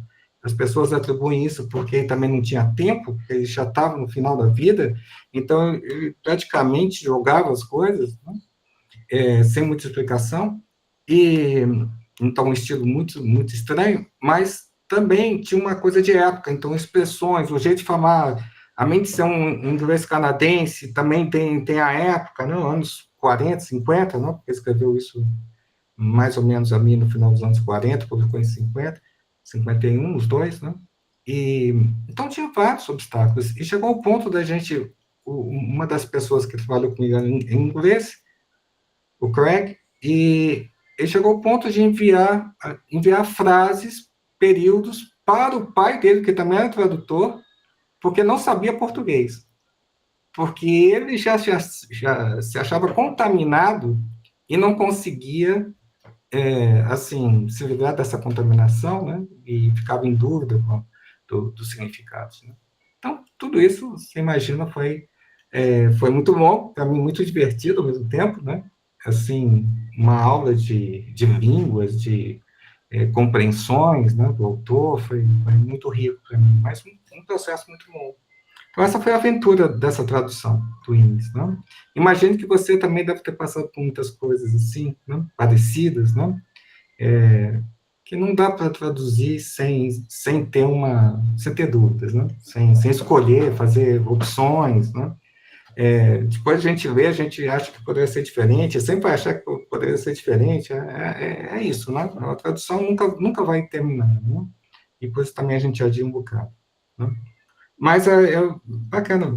as pessoas atribuem isso porque ele também não tinha tempo, porque ele já estava no final da vida, então ele praticamente jogava as coisas, né? Sem muita explicação, e então um estilo muito, muito estranho, mas também tinha uma coisa de época, então expressões, o jeito de falar, a mente ser um inglês canadense, também tem a época, né, anos 40, 50, né, porque escreveu isso mais ou menos ali no final dos anos 40, publicou em 50, 51, os dois, né, e então tinha vários obstáculos, e chegou ao ponto da gente, uma das pessoas que trabalhou comigo em inglês, o Craig, e ele chegou ao ponto de enviar frases, períodos, para o pai dele, que também era tradutor, porque não sabia português. Porque ele já se achava contaminado e não conseguia, assim, se livrar dessa contaminação, né? E ficava em dúvida dos significados, né? Então, tudo isso, você imagina, foi muito bom, para mim, muito divertido ao mesmo tempo, né? Assim, uma aula de línguas, de compreensões, né, do autor, foi muito rico para mim, mas um processo muito bom. Então, essa foi a aventura dessa tradução do INES, né? Imagino que você também deve ter passado por muitas coisas assim, né, parecidas, né, que não dá para traduzir sem ter dúvidas, né, sem escolher, fazer opções, né. Depois a gente lê, a gente acha que poderia ser diferente, sempre vai achar que poderia ser diferente, é isso, né? A tradução nunca vai terminar, né? E depois também a gente adia um bocado, né? Mas é bacana,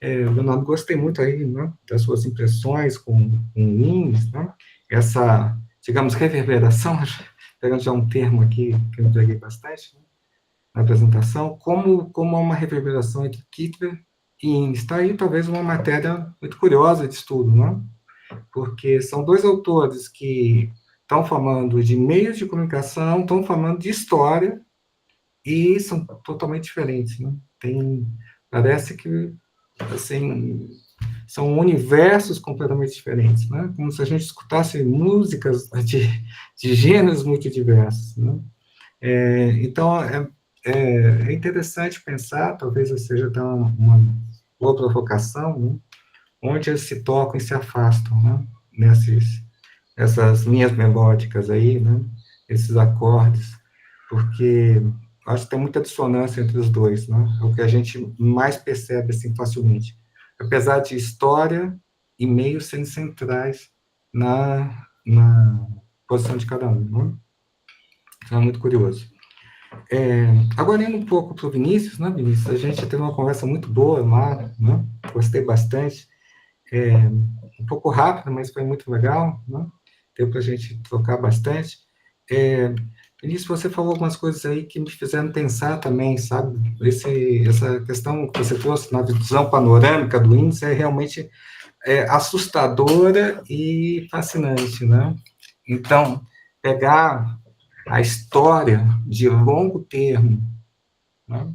Leonardo, gostei muito aí, né, das suas impressões com o INES, né? Essa, digamos, reverberação, pegando já um termo aqui que eu empreguei bastante, né, na apresentação, como há uma reverberação entre Kittler e está aí talvez uma matéria muito curiosa de estudo, né? Porque são 2 autores que estão falando de meios de comunicação, estão falando de história, e são totalmente diferentes, né? Parece que, assim, são universos completamente diferentes, né? Como se a gente escutasse músicas de gêneros muito diversos, né? Então, é interessante pensar, talvez seja até uma boa provocação, né, onde eles se tocam e se afastam, né, essas linhas melódicas aí, né, esses acordes, porque acho que tem muita dissonância entre os dois, né, é o que a gente mais percebe assim facilmente, apesar de história e meios sendo centrais na posição de cada um, né? Então é muito curioso. Agora, indo um pouco para o Vinícius, né, Vinícius? A gente teve uma conversa muito boa lá, né? Gostei bastante. Um pouco rápida, mas foi muito legal, né? Deu para a gente trocar bastante. Vinícius, você falou algumas coisas aí que me fizeram pensar também, sabe? Essa questão que você trouxe na visão panorâmica do índice é realmente assustadora e fascinante, né? Então, pegar a história de longo termo, né,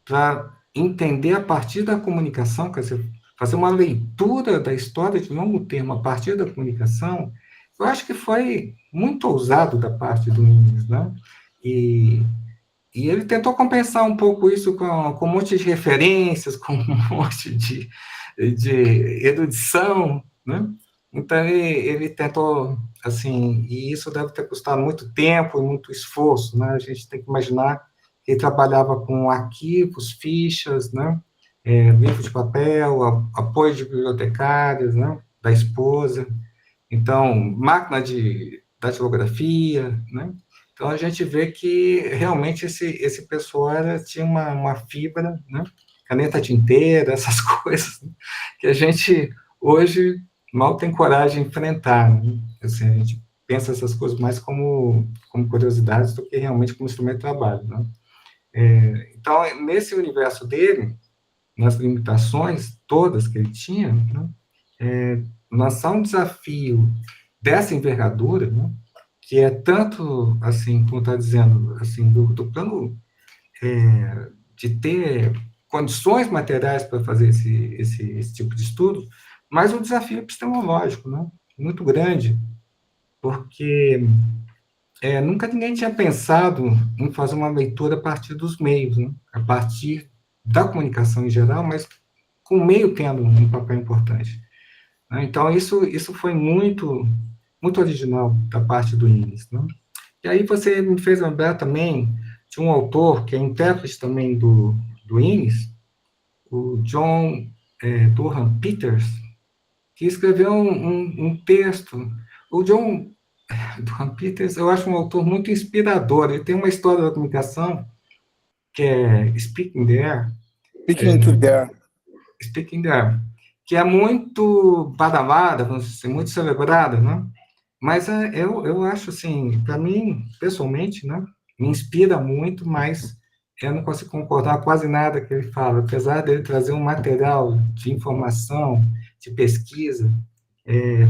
para entender a partir da comunicação, que você fazer uma leitura da história de longo termo a partir da comunicação, eu acho que foi muito ousado da parte do Nunes, né? E ele tentou compensar um pouco isso com um monte de referências, com um monte de erudição, né? Então, ele tentou, assim, e isso deve ter custado muito tempo e muito esforço, né? A gente tem que imaginar que ele trabalhava com arquivos, fichas, né? Livro de papel, apoio de bibliotecários, né? Da esposa. Então, máquina de datilografia, né? Então, a gente vê que realmente esse pessoal tinha uma fibra, né? Caneta tinteira, essas coisas, né? Que a gente, hoje, mal tem coragem de enfrentar, né? Assim, a gente pensa essas coisas mais como curiosidades do que realmente como instrumento de trabalho, né? Então, nesse universo dele, nas limitações todas que ele tinha, né? Lançar um desafio dessa envergadura, né? Que é tanto, assim, como está dizendo, assim, do plano de ter condições materiais para fazer esse tipo de estudo, mas um desafio epistemológico, né? Muito grande, porque nunca ninguém tinha pensado em fazer uma leitura a partir dos meios, né? A partir da comunicação em geral, mas com o meio tendo um papel importante, né? Então, isso foi muito, muito original da parte do Innes, né? E aí você me fez lembrar também de um autor que é intérprete também do Innes, o John Durham Peters, que escreveu um texto. O John Durham Peters, eu acho um autor muito inspirador. Ele tem uma história da comunicação que é Speaking There, Speaking to There. Speaking There, que é muito badalada, vamos dizer, muito celebrada, né? Mas eu acho, assim, para mim, pessoalmente, né, me inspira muito, mas eu não consigo concordar com quase nada que ele fala, apesar dele trazer um material de informação, de pesquisa,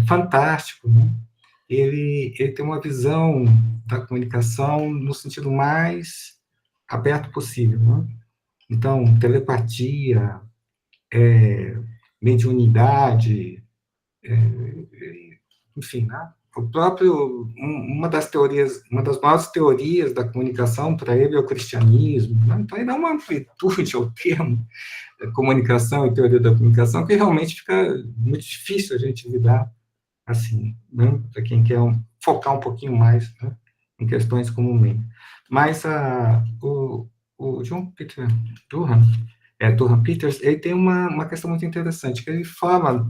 fantástico, né? Ele tem uma visão da comunicação no sentido mais aberto possível, né? Então, telepatia, mediunidade, enfim, né? O próprio, uma das maiores teorias da comunicação para ele é o cristianismo, né? Então ele dá uma amplitude ao termo comunicação e teoria da comunicação que realmente fica muito difícil a gente lidar assim, né? Para quem quer focar um pouquinho mais, né? Em questões como o meio. Mas o John Peter Durham, Durham Peters, ele tem uma questão muito interessante, que ele fala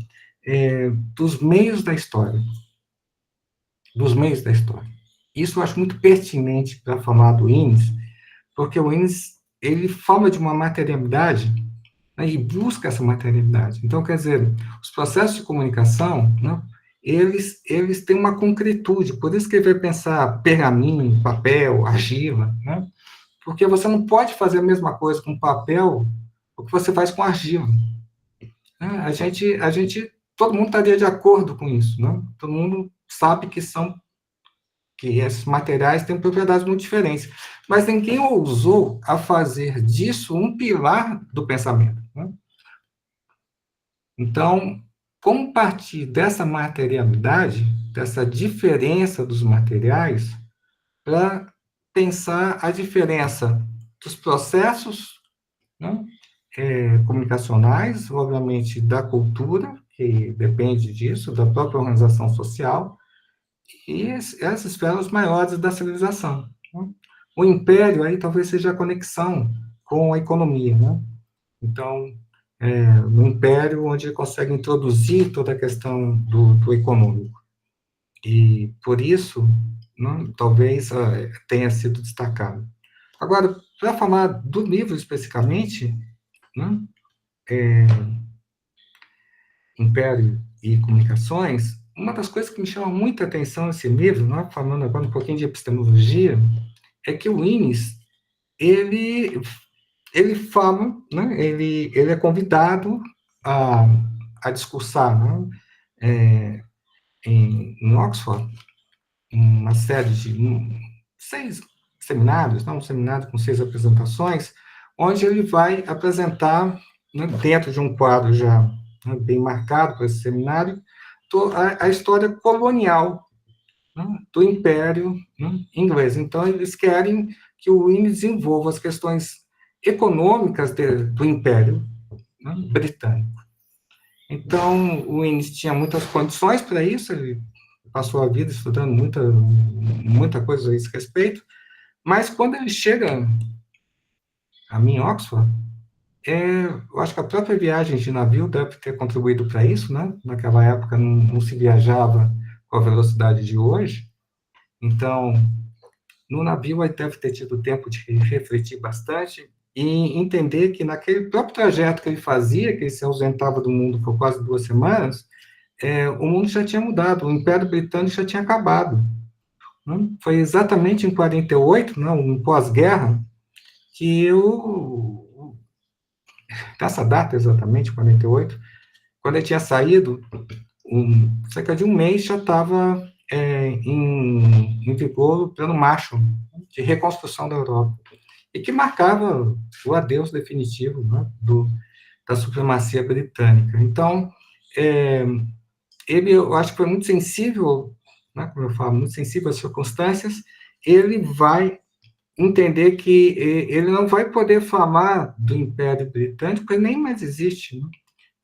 dos meios da história. Dos meios da história. Isso eu acho muito pertinente para falar do Innes, porque o Innes, ele fala de uma materialidade, né, e busca essa materialidade. Então, quer dizer, os processos de comunicação, né, eles têm uma concretude, por isso que ele vai pensar pergaminho, papel, argila, né, porque você não pode fazer a mesma coisa com papel o que você faz com argila. Né? Todo mundo estaria de acordo com isso, né? Todo mundo sabe que esses materiais têm propriedades muito diferentes, mas ninguém ousou a fazer disso um pilar do pensamento, né? Então, como partir dessa materialidade, dessa diferença dos materiais, para pensar a diferença dos processos, né, comunicacionais, obviamente da cultura, que depende disso, da própria organização social, e essas esferas maiores da civilização, né? O império aí talvez seja a conexão com a economia, né? Então, no império, onde ele consegue introduzir toda a questão do econômico. E, por isso, né, talvez tenha sido destacado. Agora, para falar do livro especificamente, né, Império e Comunicações, uma das coisas que me chama muita atenção nesse livro, né, falando agora um pouquinho de epistemologia, é que o Innes, ele fala, né, ele é convidado a discursar, né, em Oxford, uma série de 6 seminários, um seminário com 6 apresentações, onde ele vai apresentar, né, dentro de um quadro já né, bem marcado por esse seminário, a história colonial, né, do Império, né, inglês. Então, eles querem que o Winnie desenvolva as questões econômicas do Império, né, britânico. Então, o Winnie tinha muitas condições para isso, ele passou a vida estudando muita coisa a esse respeito, mas quando ele chega a mim, em Oxford, eu acho que a própria viagem de navio deve ter contribuído para isso, né? Naquela época não se viajava com a velocidade de hoje, então, no navio ele deve ter tido tempo de refletir bastante e entender que naquele próprio trajeto que ele fazia, que ele se ausentava do mundo por quase 2 semanas, o mundo já tinha mudado, o Império Britânico já tinha acabado. Né? Foi exatamente em 48, né, um pós-guerra, que nessa data exatamente, 48, quando ele tinha saído, cerca de um mês já estava em vigor o Plano Marshall, de reconstrução da Europa, e que marcava o adeus definitivo, né, da supremacia britânica. Então, eu acho que foi muito sensível, né, como eu falo, muito sensível às circunstâncias, ele vai entender que ele não vai poder falar do Império Britânico, porque ele nem mais existe, né?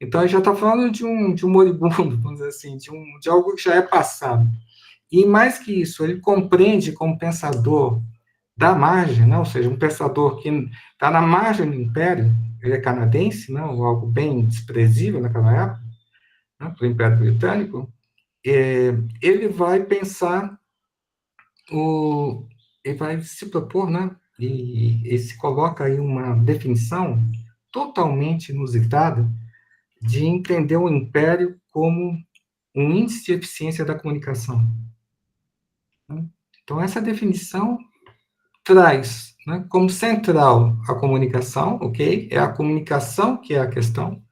Então, ele já está falando de um moribundo, vamos dizer assim, de algo que já é passado. E, mais que isso, ele compreende como pensador da margem, né? Ou seja, um pensador que está na margem do Império, ele é canadense, né? Algo bem desprezível naquela época, né? Para o Império Britânico, ele vai pensar, ele vai se propor, né? E se coloca aí uma definição totalmente inusitada de entender o Império como um índice de eficiência da comunicação. Então, essa definição traz, né, como central a comunicação, ok? É a comunicação que é a questão,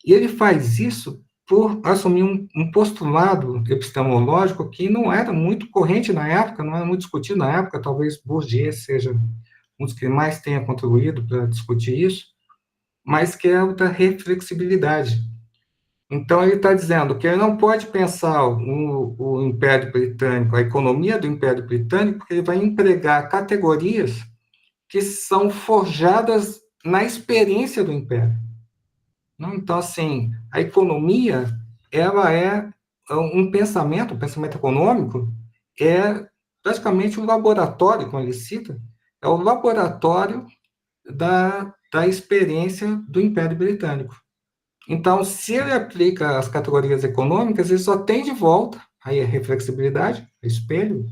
e ele faz isso por assumir um postulado epistemológico que não era muito corrente na época, não era muito discutido na época, talvez Bourdieu seja um dos que mais tenha contribuído para discutir isso, mas que é o da reflexibilidade. Então, ele está dizendo que ele não pode pensar o Império Britânico, a economia do Império Britânico, porque ele vai empregar categorias que são forjadas na experiência do Império. Então, assim, a economia, ela é um pensamento econômico, é praticamente um laboratório, como ele cita, é o laboratório da experiência do Império Britânico. Então, se ele aplica as categorias econômicas, ele só tem de volta, aí a reflexibilidade, espelho,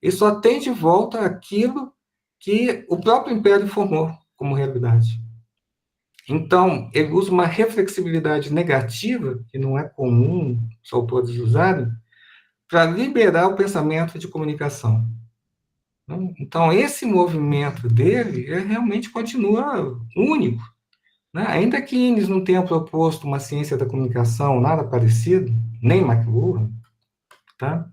e só tem de volta aquilo que o próprio Império formou como realidade. Então, ele usa uma reflexibilidade negativa, que não é comum os autores usarem, para liberar o pensamento de comunicação. Então, esse movimento dele realmente continua único. Né? Ainda que Innes não tenha proposto uma ciência da comunicação, nada parecido, nem McLuhan, tá?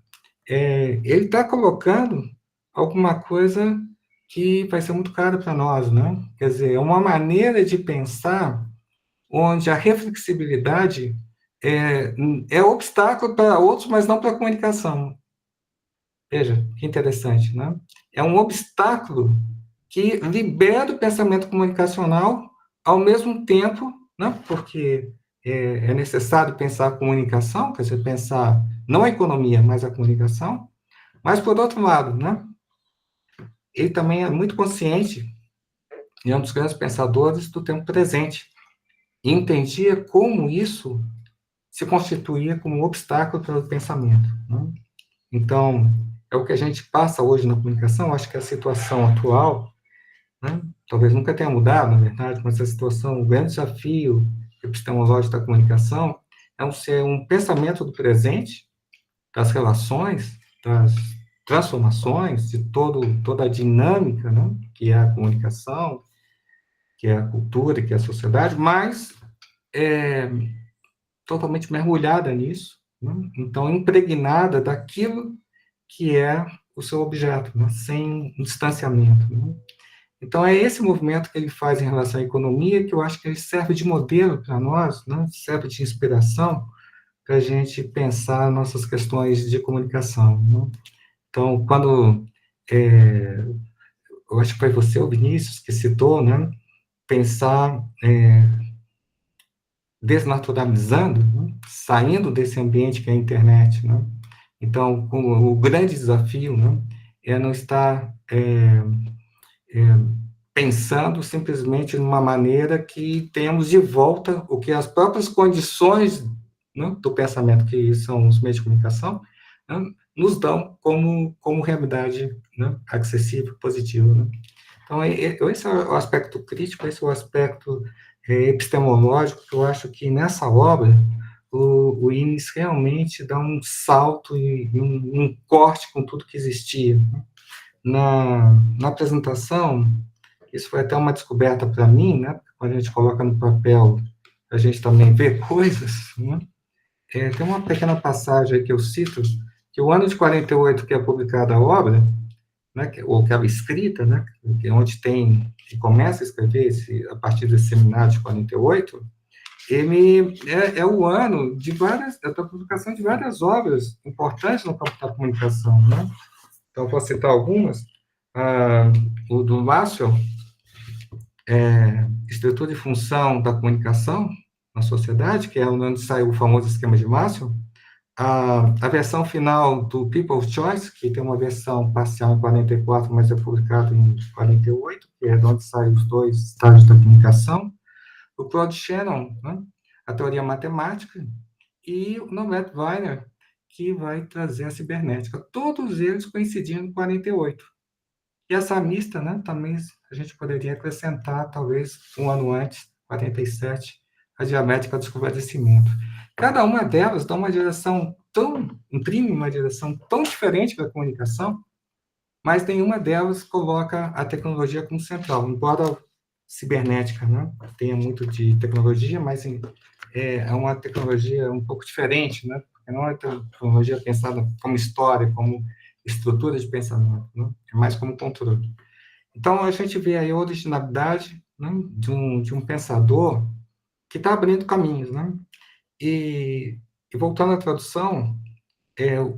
Ele está colocando alguma coisa que vai ser muito cara para nós, né? Quer dizer, é uma maneira de pensar onde a reflexibilidade é obstáculo para outros, mas não para a comunicação. Veja, que interessante, né? É um obstáculo que libera o pensamento comunicacional ao mesmo tempo, né? Porque é necessário pensar a comunicação, quer dizer, pensar não a economia, mas a comunicação, mas, por outro lado, né? Ele também é muito consciente, e é um dos grandes pensadores do tempo presente, e entendia como isso se constituía como um obstáculo para o pensamento. Né? Então, é o que a gente passa hoje na comunicação, acho que a situação atual, né, talvez nunca tenha mudado, na verdade, mas a situação, o grande desafio epistemológico da comunicação é ser um pensamento do presente, das relações, das transformações, de toda a dinâmica, né, que é a comunicação, que é a cultura, que é a sociedade, mas totalmente mergulhada nisso, né? Então impregnada daquilo que é o seu objeto, né? Sem um distanciamento. Né? Então, é esse movimento que ele faz em relação à economia que eu acho que ele serve de modelo para nós, né? Serve de inspiração para a gente pensar nossas questões de comunicação, né? Então, quando eu acho que foi você, o Vinícius, que citou, né? Pensar desnaturalizando, né? Saindo desse ambiente que é a internet, né? Então, o grande desafio, né? É não estar pensando simplesmente numa maneira que tenhamos de volta o que as próprias condições, né, do pensamento, que são os meios de comunicação, né, nos dão como realidade, né, acessível, positiva. Né? Então, esse é o aspecto crítico, esse é o aspecto epistemológico, que eu acho que nessa obra o Innes realmente dá um salto e um corte com tudo que existia. Na apresentação, isso foi até uma descoberta para mim, né? Quando a gente coloca no papel, a gente também vê coisas, né? Tem uma pequena passagem que eu cito, que o ano de 48 que é publicada a obra, né, ou que ela é escrita, né, que é onde que começa a escrever a partir desse seminário de 48, ele é o ano da publicação de várias obras importantes no campo da comunicação, né? Então, vou citar algumas. O do Lassell, Estrutura e Função da Comunicação na Sociedade, que é onde saiu o famoso esquema de Maslow. A versão final do People's Choice, que tem uma versão parcial em 44, mas é publicado em 48, que é de onde saem os dois estágios da comunicação. O Claude Shannon, né? A teoria matemática, e o Norbert Wiener, que vai trazer a cibernética. Todos eles coincidindo em 48. E essa mista, né, também a gente poderia acrescentar, talvez, um ano antes, 47, a dialética do esclarecimento. Cada uma delas dá uma direção imprime uma direção tão diferente da comunicação, mas nenhuma delas coloca a tecnologia como central, embora a cibernética, né, tenha muito de tecnologia, mas é uma tecnologia um pouco diferente, né, porque não é uma tecnologia pensada como história, como estrutura de pensamento, né? É mais como controle. Então, a gente vê aí a originalidade, né, de um pensador que está abrindo caminhos, né? E voltando à tradução,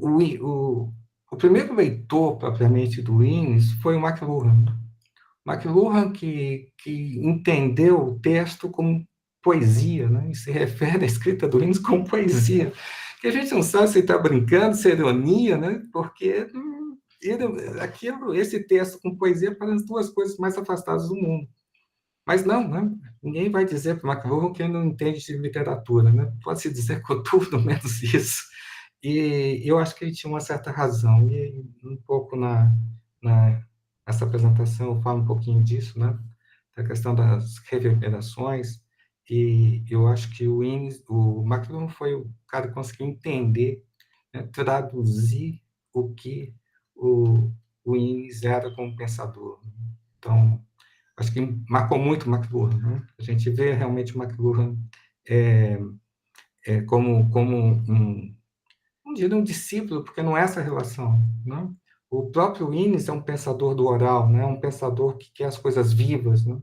o primeiro leitor, propriamente, do Innes foi o McLuhan. McLuhan que entendeu o texto como poesia, né? E se refere à escrita do Innes como poesia. Que a gente não sabe se está brincando, se é ironia, né? Porque esse texto com poesia parecem as duas coisas mais afastadas do mundo. Mas não, né? Ninguém vai dizer para o McLuhan que ele não entende de literatura, né? Pode-se dizer com tudo menos isso. E eu acho que ele tinha uma certa razão. E um pouco nessa apresentação eu falo um pouquinho disso, né? Da questão das reverberações. E eu acho que o McLuhan foi o cara que conseguiu entender, né, traduzir o que o Innes era como pensador. Então, acho que marcou muito o McLuhan. Né? A gente vê realmente o McLuhan como um discípulo, porque não é essa relação. Né? O próprio Innes é um pensador do oral, né? Um pensador que quer as coisas vivas. Né?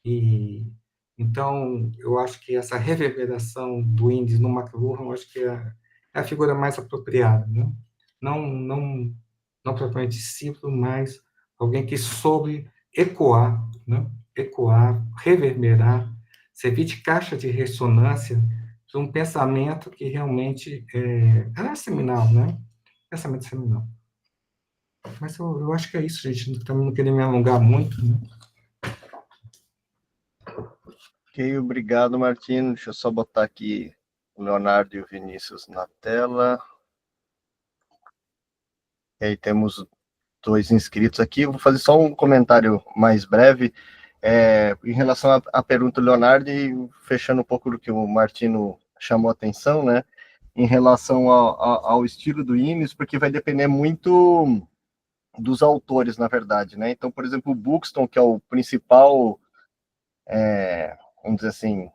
E então, eu acho que essa reverberação do Innes no McLuhan, eu acho que é a figura mais apropriada, né? Não propriamente discípulo, mas alguém que soube ecoar, né? Ecoar, reverberar, servir de caixa de ressonância para um pensamento que realmente era seminal, né? Pensamento seminal. Mas eu acho que é isso, gente. Também não queria me alongar muito, né? Ok, obrigado, Martino. Deixa eu só botar aqui o Leonardo e o Vinícius na tela. E aí temos 2 inscritos aqui. Eu vou fazer só um comentário mais breve em relação à pergunta do Leonardo e fechando um pouco do que o Martino chamou a atenção, né? Em relação ao estilo do Innes, porque vai depender muito dos autores, na verdade, né? Então, por exemplo, o Buxton, que é o principal, vamos dizer assim,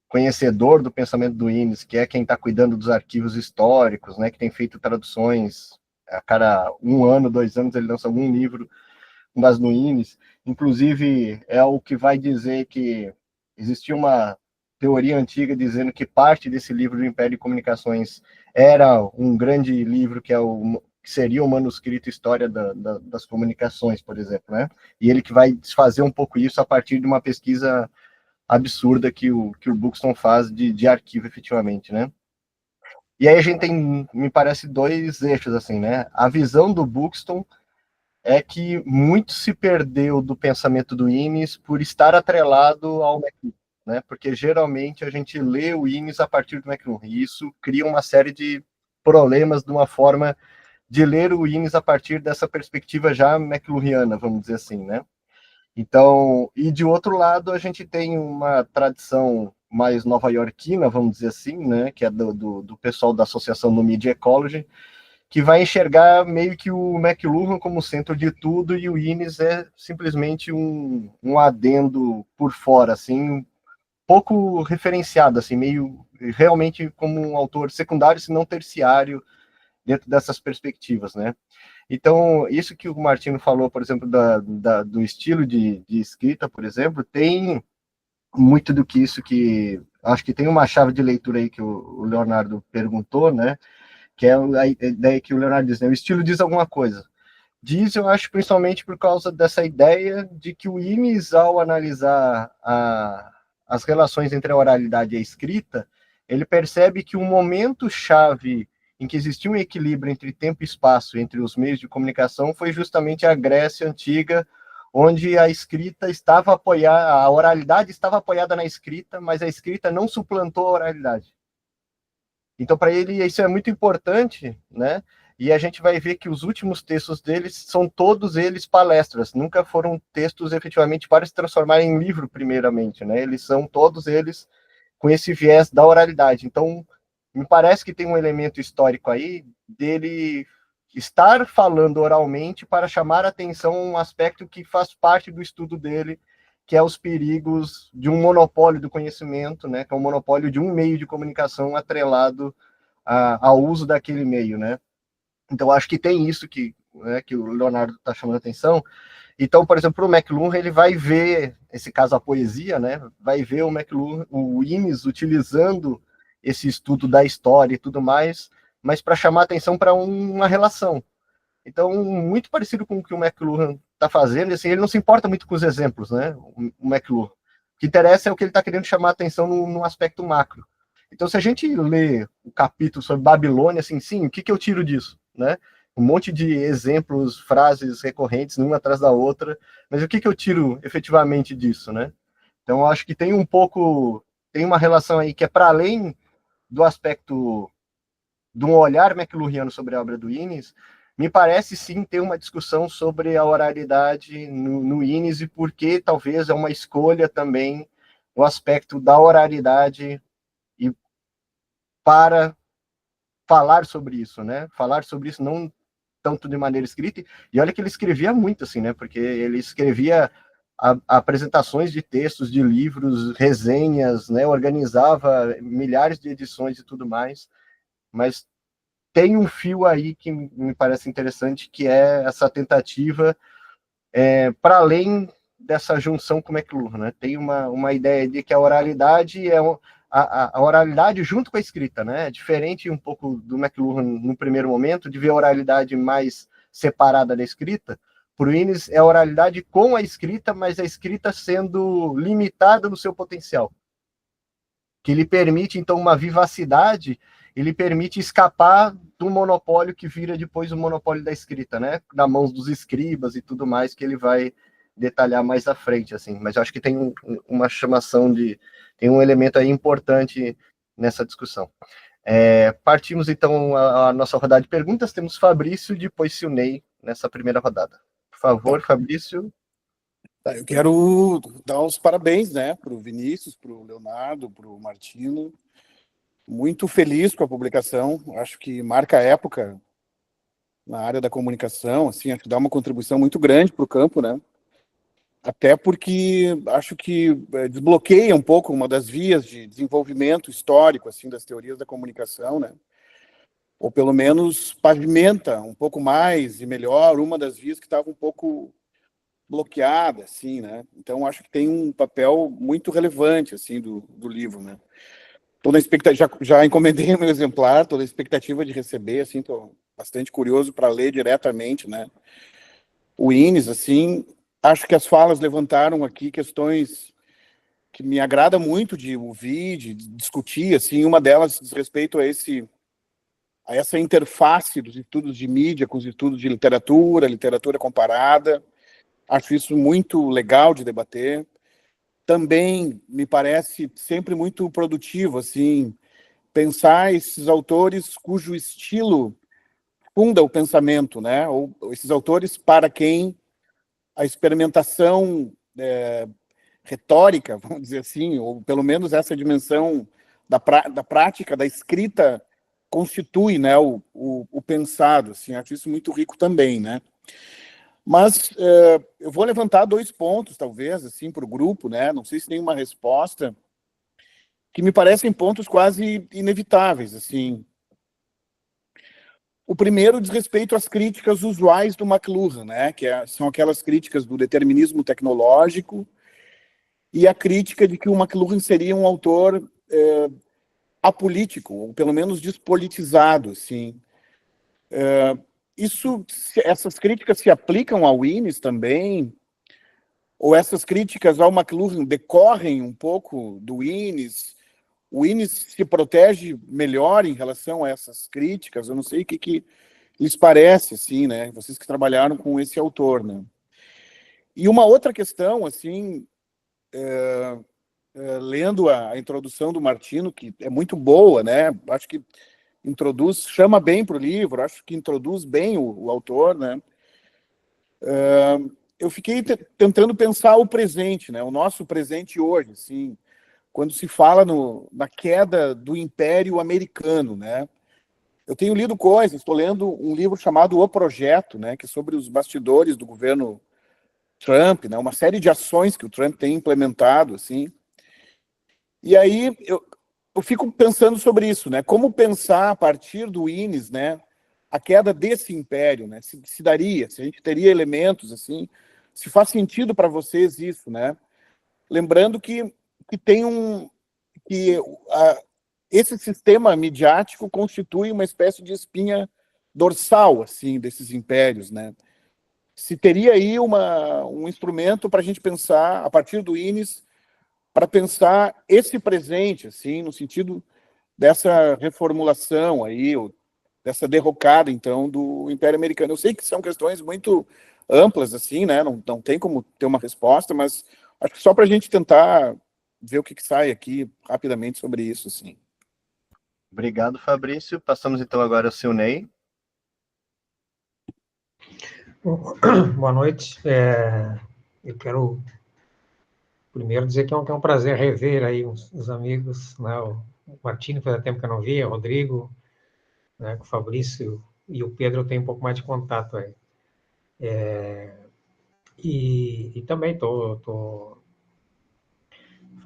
conhecedor do pensamento do Innes, que é quem está cuidando dos arquivos históricos, né? Que tem feito traduções a cada 1 ano, 2 anos, ele lança algum livro com base no INES. Inclusive, é o que vai dizer que existia uma teoria antiga dizendo que parte desse livro do Império de Comunicações era um grande livro que seria o manuscrito História das Comunicações, por exemplo, né? E ele que vai desfazer um pouco isso a partir de uma pesquisa absurda que o Buxton faz de arquivo, efetivamente, né? E aí a gente tem, me parece, dois eixos, assim, né? A visão do Buxton é que muito se perdeu do pensamento do INES por estar atrelado ao McLuhan, né? Porque geralmente a gente lê o INES a partir do McLuhan, e isso cria uma série de problemas de uma forma de ler o INES a partir dessa perspectiva já McLuhaniana, vamos dizer assim, né? Então, e de outro lado, a gente tem uma tradição mais nova-iorquina, vamos dizer assim, né, que é do pessoal da Associação no Media Ecology, que vai enxergar meio que o McLuhan como centro de tudo e o INES é simplesmente um adendo por fora, assim, pouco referenciado, assim, meio realmente como um autor secundário, se não terciário, dentro dessas perspectivas, né? Então, isso que o Martino falou, por exemplo, do estilo de escrita, por exemplo, tem muito do que isso que... Acho que tem uma chave de leitura aí que o Leonardo perguntou, né? Que é a ideia que o Leonardo diz, né? O estilo diz alguma coisa. Diz, eu acho, principalmente por causa dessa ideia de que o INES, ao analisar as relações entre a oralidade e a escrita, ele percebe que um momento-chave em que existia um equilíbrio entre tempo e espaço, entre os meios de comunicação, foi justamente a Grécia Antiga, onde a escrita estava apoiada, a oralidade estava apoiada na escrita, mas a escrita não suplantou a oralidade. Então, para ele, isso é muito importante, né? E a gente vai ver que os últimos textos deles são todos eles palestras, nunca foram textos efetivamente para se transformar em livro, primeiramente, né? Eles são todos eles com esse viés da oralidade. Então, me parece que tem um elemento histórico aí dele estar falando oralmente para chamar a atenção a um aspecto que faz parte do estudo dele, que é os perigos de um monopólio do conhecimento, né? Que é um monopólio de um meio de comunicação atrelado ao uso daquele meio, né? Então, acho que tem isso que o Leonardo está chamando a atenção. Então, por exemplo, o McLuhan, ele vai ver, esse caso a poesia, né? Vai ver o McLuhan, o INES utilizando esse estudo da história e tudo mais, mas para chamar atenção para uma relação. Então, muito parecido com o que o McLuhan está fazendo, assim, ele não se importa muito com os exemplos, né? O McLuhan. O que interessa é o que ele está querendo chamar atenção no aspecto macro. Então, se a gente lê o capítulo sobre Babilônia, assim, sim, o que eu tiro disso, né? Um monte de exemplos, frases recorrentes, uma atrás da outra, mas o que eu tiro efetivamente disso, né? Então, eu acho que tem uma relação aí que é para além do aspecto de um olhar McLuhaniano sobre a obra do INES, me parece sim ter uma discussão sobre a oralidade no INES e por que talvez é uma escolha também o aspecto da oralidade e para falar sobre isso, né? Falar sobre isso não tanto de maneira escrita, e olha que ele escrevia muito, assim, né? Porque ele escrevia apresentações de textos, de livros, resenhas, né? Organizava milhares de edições e tudo mais, mas tem um fio aí que me parece interessante, que é essa tentativa para além dessa junção com o McLuhan, né? Tem uma ideia de que a oralidade é a oralidade junto com a escrita, né? É diferente um pouco do McLuhan no primeiro momento, de ver a oralidade mais separada da escrita. Para o INES é a oralidade com a escrita, mas a escrita sendo limitada no seu potencial, que lhe permite, então, uma vivacidade, ele permite escapar do monopólio que vira depois o monopólio da escrita, né? Na mãos dos escribas e tudo mais, que ele vai detalhar mais à frente, assim. Mas eu acho que tem uma chamação tem um elemento aí importante nessa discussão. Partimos, então, a nossa rodada de perguntas. Temos Fabrício, depois Silnei, nessa primeira rodada. Por favor, Fabrício. Eu quero dar os parabéns, né, para o Vinícius, para o Leonardo, para o Martino. Muito feliz com a publicação. Acho que marca a época na área da comunicação, assim, acho que dá uma contribuição muito grande para o campo, né? Até porque acho que desbloqueia um pouco uma das vias de desenvolvimento histórico, assim, das teorias da comunicação, né? Ou pelo menos pavimenta um pouco mais e melhor uma das vias que estava um pouco bloqueada, assim, né? Então, acho que tem um papel muito relevante, assim, do livro, né? Tô na expectativa, já encomendei o meu exemplar, tô na expectativa de receber, assim, tô bastante curioso para ler diretamente, né? O Ines, assim, acho que as falas levantaram aqui questões que me agrada muito de ouvir, de discutir, assim, uma delas diz respeito a essa interface dos estudos de mídia com os estudos de literatura comparada. Acho isso muito legal de debater. Também me parece sempre muito produtivo, assim, pensar esses autores cujo estilo funda o pensamento, né? Ou esses autores para quem a experimentação retórica, vamos dizer assim, ou pelo menos essa dimensão da prática, da escrita, constitui, né, o pensado, assim, acho isso muito rico também, né? Mas eu vou levantar 2 pontos, talvez, assim, para o grupo, né? Não sei se tem uma resposta, que me parecem pontos quase inevitáveis, assim. O primeiro diz respeito às críticas usuais do McLuhan, né? Que são aquelas críticas do determinismo tecnológico e a crítica de que o McLuhan seria um autor apolítico, ou pelo menos despolitizado, assim. Essas críticas se aplicam ao Innes também, ou essas críticas ao McLuhan decorrem um pouco do Innes? O Innes se protege melhor em relação a essas críticas? Eu não sei o que lhes parece, assim, né? Vocês que trabalharam com esse autor, né? E uma outra questão, assim, lendo a introdução do Martino, que é muito boa, né? Acho que chama bem para o livro, acho que introduz bem o autor, né? Eu fiquei tentando pensar o presente, né? O nosso presente hoje, assim, quando se fala na queda do Império Americano, né? Eu tenho lido coisas, estou lendo um livro chamado O Projeto, né? Que é sobre os bastidores do governo Trump, né? Uma série de ações que o Trump tem implementado, assim. E aí eu fico pensando sobre isso, né? Como pensar a partir do Innes, né? A queda desse império, né? Se daria, se a gente teria elementos assim, se faz sentido para vocês isso, né? Lembrando que tem que esse sistema midiático constitui uma espécie de espinha dorsal, assim, desses impérios, né? Se teria aí um instrumento para a gente pensar a partir do Innes, para pensar esse presente, assim, no sentido dessa reformulação aí, dessa derrocada, então, do Império Americano. Eu sei que são questões muito amplas, assim, né? Não tem como ter uma resposta, mas acho que só para a gente tentar ver o que sai aqui rapidamente sobre isso, assim. Obrigado, Fabrício. Passamos então agora ao Silney. Boa noite. Eu quero primeiro dizer que é um prazer rever aí os amigos, né? O Martino, fazia tempo que eu não via, o Rodrigo, né? Com o Fabrício e o Pedro eu tenho um pouco mais de contato aí. E também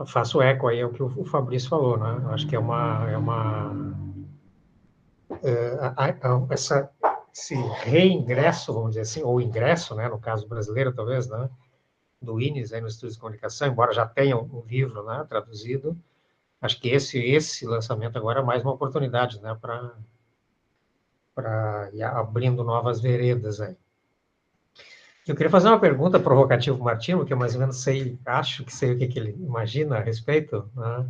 faço eco aí ao que o Fabrício falou, né? Eu acho que esse reingresso, vamos dizer assim, ou ingresso, né? No caso brasileiro, talvez, né? Do Innes aí no Estudos de Comunicação, embora já tenha um livro, né, traduzido, acho que esse lançamento agora é mais uma oportunidade, né, para ir abrindo novas veredas aí. Eu queria fazer uma pergunta provocativa para o Martino, que eu mais ou menos acho que sei o que ele imagina a respeito, né?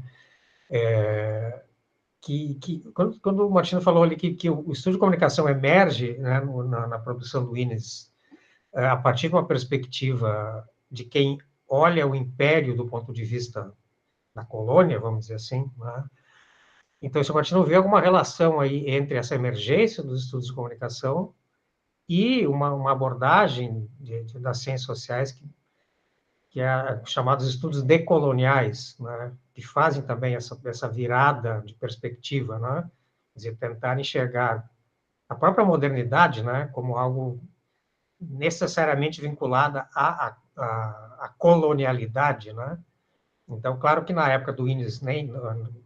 Quando o Martino falou ali que o estudo de comunicação emerge, né, na produção do Innes, a partir de uma perspectiva de quem olha o império do ponto de vista da colônia, vamos dizer assim, né? Então, se o Martino vê alguma relação aí entre essa emergência dos estudos de comunicação e uma abordagem das ciências sociais que é chamados estudos decoloniais, né? Que fazem também essa virada de perspectiva, né? Quer dizer, tentar enxergar a própria modernidade, né, como algo necessariamente vinculada à colonialidade, né? Então, claro que na época do Innes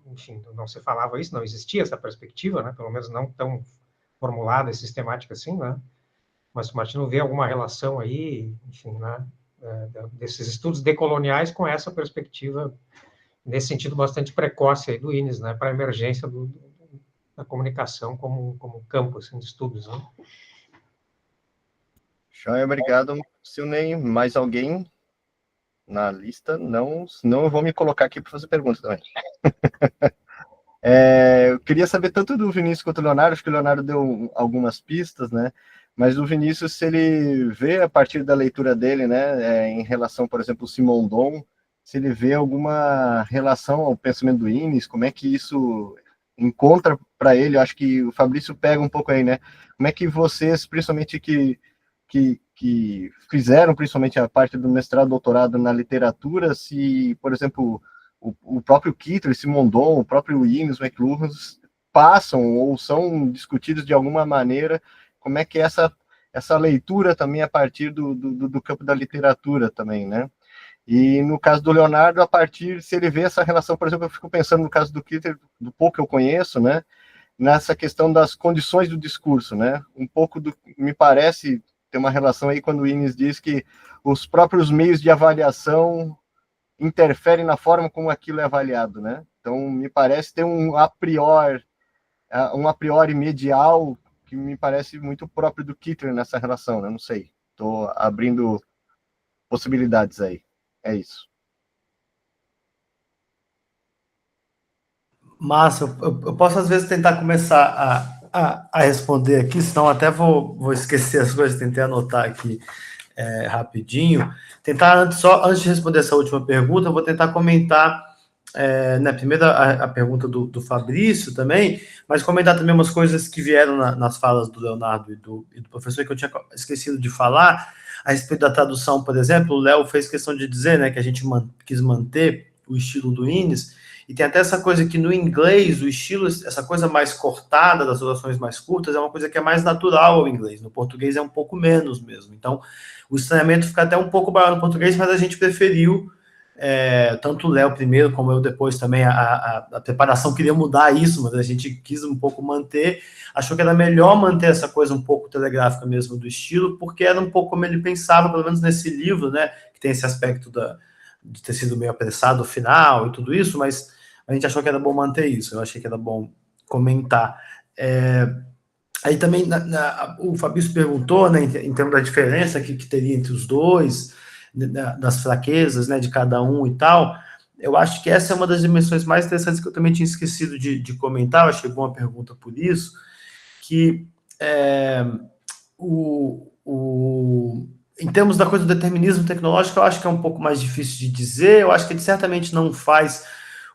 enfim, não se falava isso, não existia essa perspectiva, né? Pelo menos não tão formulada e sistemática assim, né? Mas o Martino vê alguma relação aí, enfim, né? desses estudos decoloniais com essa perspectiva, nesse sentido, bastante precoce aí do INES, né, para a emergência da comunicação como campo assim, de estudos. Né? Joia, obrigado, Silney. Mais alguém na lista? Não, senão eu vou me colocar aqui para fazer perguntas também. Eu queria saber tanto do Vinícius quanto do Leonardo, acho que o Leonardo deu algumas pistas, né? Mas o Vinícius, se ele vê a partir da leitura dele, né, em relação, por exemplo, ao Simondon, se ele vê alguma relação ao pensamento do INES, como é que isso encontra para ele, eu acho que o Fabrício pega um pouco aí, né? Como é que vocês, principalmente que fizeram principalmente a parte do mestrado, doutorado na literatura, se, por exemplo, o próprio Kittler, Simondon, o próprio INES, o McLuhan, passam ou são discutidos de alguma maneira, como é que é essa leitura também a partir do campo da literatura também, né? E no caso do Leonardo, a partir, se ele vê essa relação, por exemplo, eu fico pensando no caso do Kittler, do pouco que eu conheço, né? Nessa questão das condições do discurso, né? Um pouco me parece ter uma relação aí quando o INES diz que os próprios meios de avaliação interferem na forma como aquilo é avaliado, né? Então, me parece ter um a priori medial que me parece muito próprio do Kittler nessa relação, né? Não sei, estou abrindo possibilidades aí. É isso. Massa, eu posso às vezes tentar começar a responder aqui, senão até vou esquecer as coisas, tentei anotar aqui rapidinho. Tentar, antes de responder essa última pergunta, eu vou tentar comentar, né, primeiro a pergunta do Fabrício também, mas comentar também umas coisas que vieram nas falas do Leonardo e do professor que eu tinha esquecido de falar, a respeito da tradução, por exemplo. O Léo fez questão de dizer, né, que a gente quis manter o estilo do INES, e tem até essa coisa que no inglês, o estilo, essa coisa mais cortada, das orações mais curtas, é uma coisa que é mais natural ao inglês. No português é um pouco menos mesmo. Então, o estranhamento fica até um pouco maior no português, mas a gente preferiu, tanto o Léo primeiro, como eu depois também, a preparação queria mudar isso, mas a gente quis um pouco manter, achou que era melhor manter essa coisa um pouco telegráfica mesmo do estilo, porque era um pouco como ele pensava, pelo menos nesse livro, né, que tem esse aspecto de ter sido meio apressado o final e tudo isso, mas a gente achou que era bom manter isso, eu achei que era bom comentar. Aí também o Fabrício perguntou, né, em termos da diferença que teria entre os dois, das fraquezas, né, de cada um e tal. Eu acho que essa é uma das dimensões mais interessantes que eu também tinha esquecido de comentar, eu achei boa a pergunta por isso, que em termos da coisa do determinismo tecnológico, eu acho que é um pouco mais difícil de dizer, eu acho que ele certamente não faz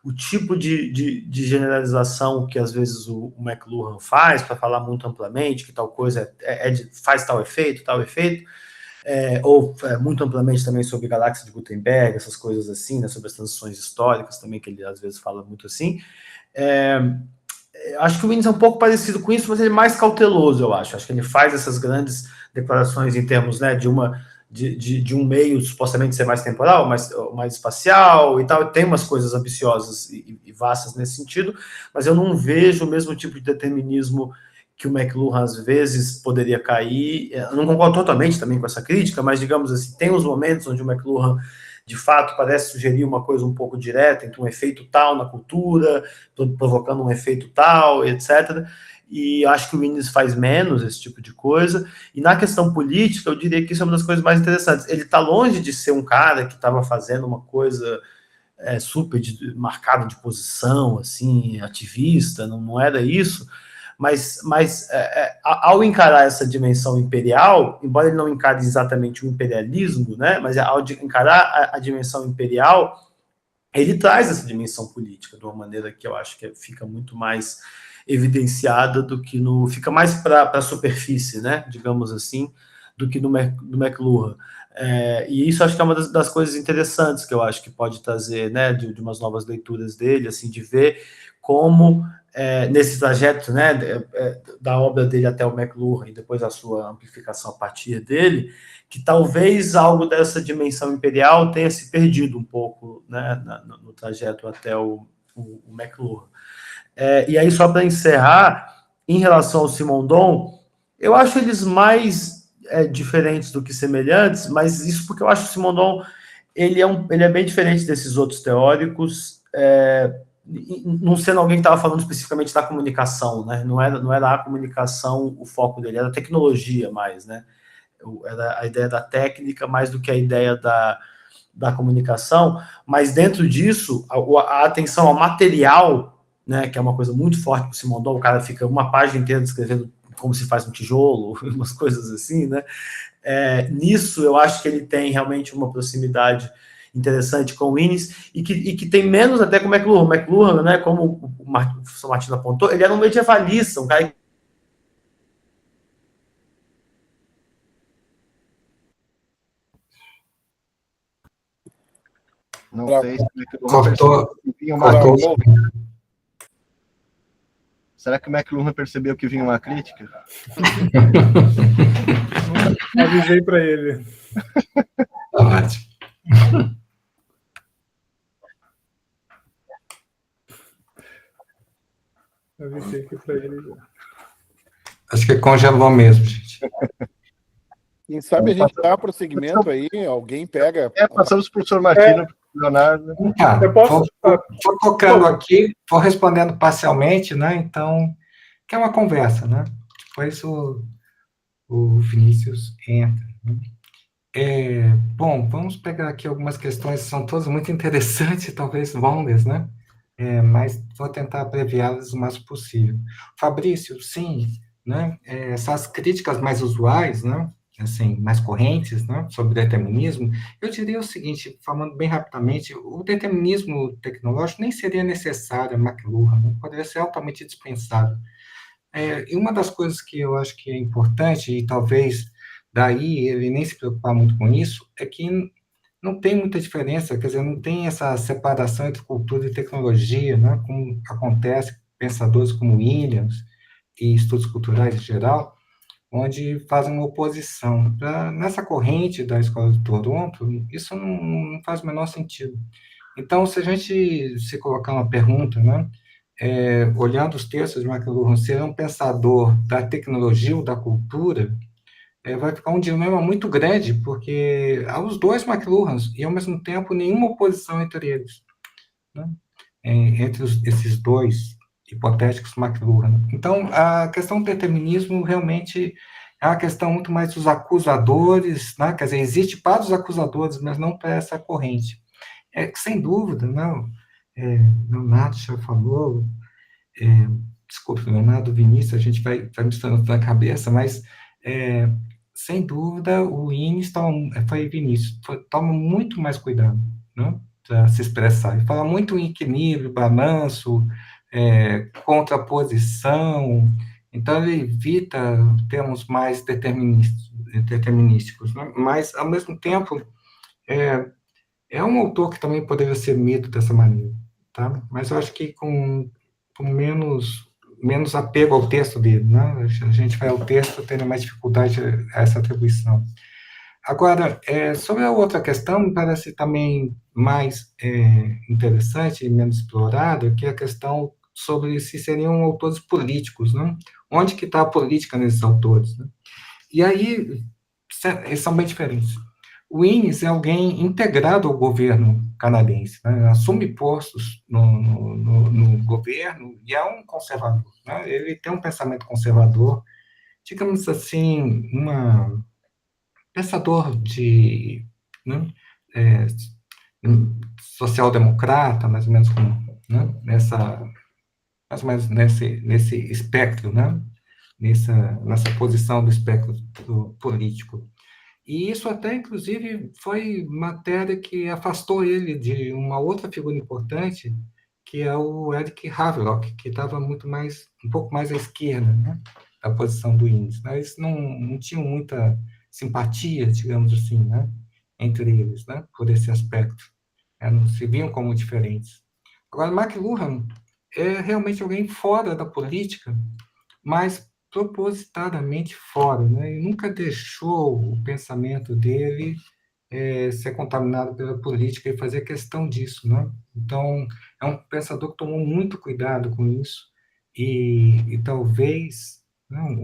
o tipo de generalização que às vezes o McLuhan faz, para falar muito amplamente, que tal coisa faz tal efeito, ou muito amplamente também sobre a galáxia de Gutenberg, essas coisas assim, né, sobre as transições históricas também, que ele às vezes fala muito assim. Acho que o INES é um pouco parecido com isso, mas ele é mais cauteloso, eu acho. Acho que ele faz essas grandes declarações em termos, né, de um meio supostamente ser mais temporal, mais espacial e tal. Tem umas coisas ambiciosas e vastas nesse sentido, mas eu não vejo o mesmo tipo de determinismo que o McLuhan às vezes poderia cair. Eu não concordo totalmente também com essa crítica, mas digamos assim, tem uns momentos onde o McLuhan de fato parece sugerir uma coisa um pouco direta, entre um efeito tal na cultura, provocando um efeito tal, etc. E acho que o INES faz menos esse tipo de coisa. E na questão política, eu diria que isso é uma das coisas mais interessantes. Ele está longe de ser um cara que estava fazendo uma coisa super marcada de posição, assim, ativista, não era isso. Mas ao encarar essa dimensão imperial, embora ele não encare exatamente o imperialismo, né, mas ao encarar a dimensão imperial, ele traz essa dimensão política de uma maneira que eu acho que fica muito mais evidenciada do que fica mais para a superfície, né, digamos assim, do que no McLuhan. E isso acho que é uma das coisas interessantes que eu acho que pode trazer, né, de umas novas leituras dele, assim, de ver como nesse trajeto, né, da obra dele até o McLuhan e depois a sua amplificação a partir dele, que talvez algo dessa dimensão imperial tenha se perdido um pouco, né, no trajeto até o McLuhan. E aí, só para encerrar, em relação ao Simondon, eu acho eles mais diferentes do que semelhantes, mas isso porque eu acho que o Simondon ele é bem diferente desses outros teóricos, não sendo alguém que estava falando especificamente da comunicação, né? Não era a comunicação o foco dele, era a tecnologia mais, né? Era a ideia da técnica mais do que a ideia da comunicação, mas dentro disso, a atenção ao material, né, que é uma coisa muito forte para o Simondon, o cara fica uma página inteira descrevendo como se faz um tijolo, umas coisas assim, né? Nisso, eu acho que ele tem realmente uma proximidade interessante com o Innes, e que tem menos até com o McLuhan. O McLuhan, né, como o professor Martino apontou, ele era um medievalista, um cara. Não sei se o McLuhan Cortou. percebeu que vinha uma Cortou. crítica. Será que o McLuhan percebeu que vinha uma crítica? Avisei para ele. Ótimo. Avisei aqui para ele. Acho que congelou mesmo, gente. Quem sabe a gente dá prosseguimento aí, alguém pega. Passamos para o professor Martino, Leonardo. Tá, Eu posso... vou tocando aqui, vou respondendo parcialmente, né? Então, que é uma conversa, né? Depois o Vinícius entra. Né? Bom, vamos pegar aqui algumas questões que são todas muito interessantes, talvez longas, né? Mas vou tentar abreviá-las o máximo possível. Fabrício, sim, né? Essas críticas mais usuais, né? Assim, mais correntes, né, sobre determinismo, eu diria o seguinte, falando bem rapidamente, o determinismo tecnológico nem seria necessário a McLuhan, né, poderia ser altamente dispensável. E uma das coisas que eu acho que é importante, e talvez daí ele nem se preocupar muito com isso, é que não tem muita diferença, quer dizer, não tem essa separação entre cultura e tecnologia, né, como acontece com pensadores como Williams e estudos culturais em geral, onde fazem uma oposição. Nessa corrente da Escola de Toronto, isso não faz o menor sentido. Então, se a gente se colocar uma pergunta, né, olhando os textos de McLuhan, ser um pensador da tecnologia ou da cultura, vai ficar um dilema muito grande, porque há os dois McLuhans, e ao mesmo tempo nenhuma oposição entre eles, né, entre esses dois hipotéticos McLuhan. Então, a questão do determinismo realmente é uma questão muito mais dos acusadores, né? Quer dizer, existe para os acusadores, mas não para essa corrente. Sem dúvida, não. Leonardo já falou, desculpe, Leonardo, Vinícius, a gente vai misturando na cabeça, mas, sem dúvida, o Innes foi Vinícius, toma muito mais cuidado, né, para se expressar. Ele fala muito em equilíbrio, balanço, contraposição, então ele evita termos mais determinísticos, né? Mas, ao mesmo tempo, é um autor que também poderia ser lido dessa maneira, tá? Mas eu acho que com menos apego ao texto dele, né? A gente vai ao texto tendo mais dificuldade a essa atribuição. Agora, sobre a outra questão, me parece também mais interessante e menos explorada, que é a questão sobre se seriam autores políticos, né? Onde que está a política nesses autores, né? E aí, eles são bem diferentes. O Innes é alguém integrado ao governo canadense, né? Assume postos no governo e é um conservador, né? Ele tem um pensamento conservador, digamos assim, pensador de, né, social-democrata, mais ou menos como, né, mais ou menos nesse espectro, né, nessa posição do espectro político. E isso até, inclusive, foi matéria que afastou ele de uma outra figura importante, que é o Eric Havelock, que estava um pouco mais à esquerda, né, da posição do Innes. Eles não tinham muita simpatia, digamos assim, né, entre eles, né, por esse aspecto. Não se viam como diferentes. Agora, McLuhan é realmente alguém fora da política, mas propositadamente fora, né? Ele nunca deixou o pensamento dele ser contaminado pela política e fazer questão disso, né? Então, é um pensador que tomou muito cuidado com isso e talvez, não,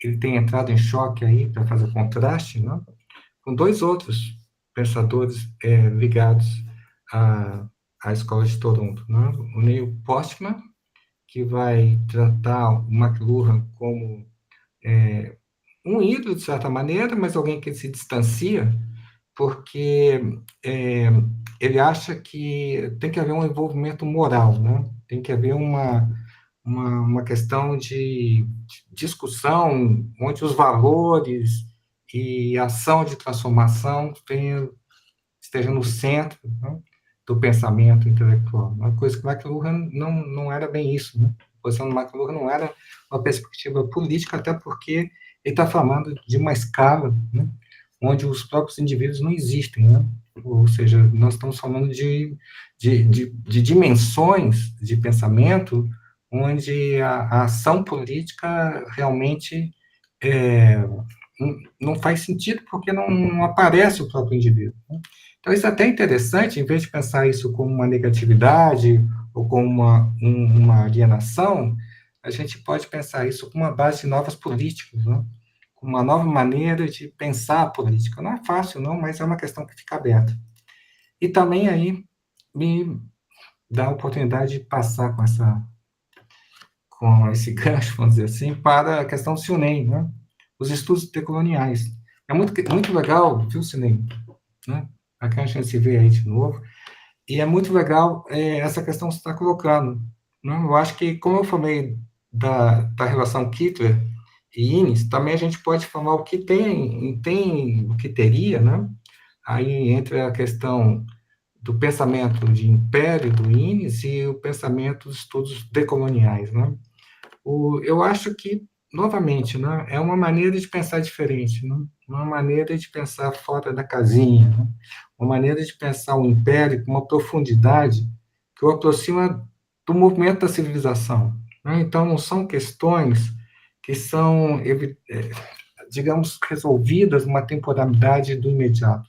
ele tem entrado em choque aí para fazer contraste, né, com dois outros pensadores ligados à Escola de Toronto, né, o Neil Postman, que vai tratar o McLuhan como um ídolo, de certa maneira, mas alguém que se distancia, porque ele acha que tem que haver um envolvimento moral, né? Tem que haver uma questão de discussão onde os valores e a ação de transformação estejam no centro, né, do pensamento intelectual. Uma coisa que o McLuhan não era bem isso, né? A posição do McLuhan não era uma perspectiva política, até porque ele está falando de uma escala, né, onde os próprios indivíduos não existem, né? Ou seja, nós estamos falando de dimensões de pensamento onde a ação política realmente não faz sentido porque não aparece o próprio indivíduo, né? Então, isso é até interessante, em vez de pensar isso como uma negatividade ou como uma alienação, a gente pode pensar isso como uma base de novas políticas, né? Como uma nova maneira de pensar a política. Não é fácil, não, mas é uma questão que fica aberta. E também aí me dá a oportunidade de passar com esse gancho, vamos dizer assim, para a questão do Sionem, né? Os estudos decoloniais. É muito legal, viu, Sionem? Né? Aqui a gente se vê aí de novo. E é muito legal essa questão que você está colocando, né? Eu acho que, como eu falei da relação Kittler e Innes, também a gente pode falar o que o que teria, né? Aí entre a questão do pensamento de império do Innes e o pensamento dos estudos decoloniais, né? Eu acho que, novamente, né, é uma maneira de pensar diferente, né? Uma maneira de pensar fora da casinha, né? Uma maneira de pensar o império com uma profundidade que o aproxima do movimento da civilização, né? Então, não são questões que são, digamos, resolvidas numa temporalidade do imediato,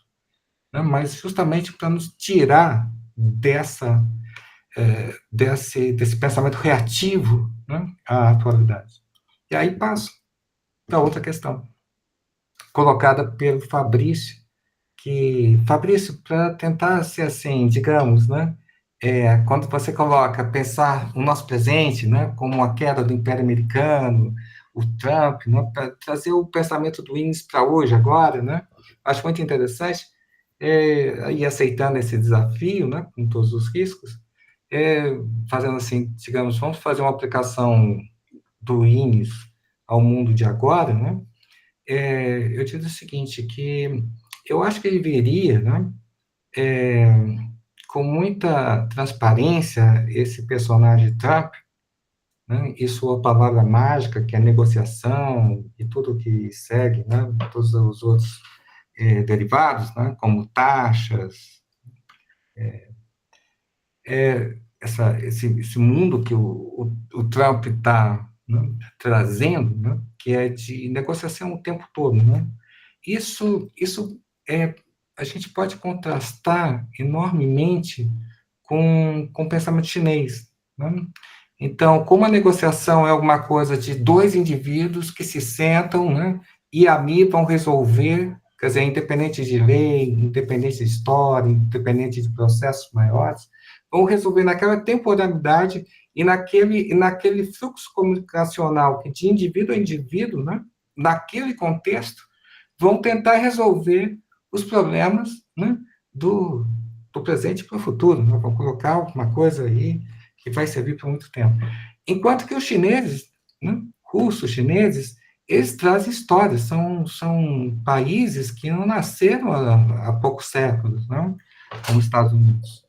né? Mas justamente para nos tirar desse pensamento reativo, né, à atualidade. E aí passo para outra questão, colocada pelo Fabrício, para tentar ser assim, digamos, né, quando você coloca pensar o nosso presente, né, como a queda do Império Americano, o Trump, né, para trazer o pensamento do Innes para hoje, agora, né, acho muito interessante, e aceitando esse desafio, né, com todos os riscos, fazendo assim, digamos, vamos fazer uma aplicação do Innes ao mundo de agora, né? Eu digo o seguinte, que eu acho que ele veria, né, com muita transparência esse personagem Trump, né, e sua palavra mágica, que é negociação e tudo que segue, né, todos os outros derivados, né, como taxas, esse mundo que o Trump está, né, trazendo, né, que é de negociação o tempo todo, né? Isso a gente pode contrastar enormemente com o pensamento chinês, né? Então, como a negociação é alguma coisa de dois indivíduos que se sentam, né, e ali vão resolver, quer dizer, independente de lei, independente de história, independente de processos maiores, vão resolver naquela temporalidade e naquele fluxo comunicacional que de indivíduo a indivíduo, né, naquele contexto, vão tentar resolver os problemas, né, do presente para o futuro, né? Vão colocar alguma coisa aí que vai servir por muito tempo. Enquanto que os chineses, né, russos, chineses, eles trazem histórias, são países que não nasceram há poucos séculos, né, como os Estados Unidos.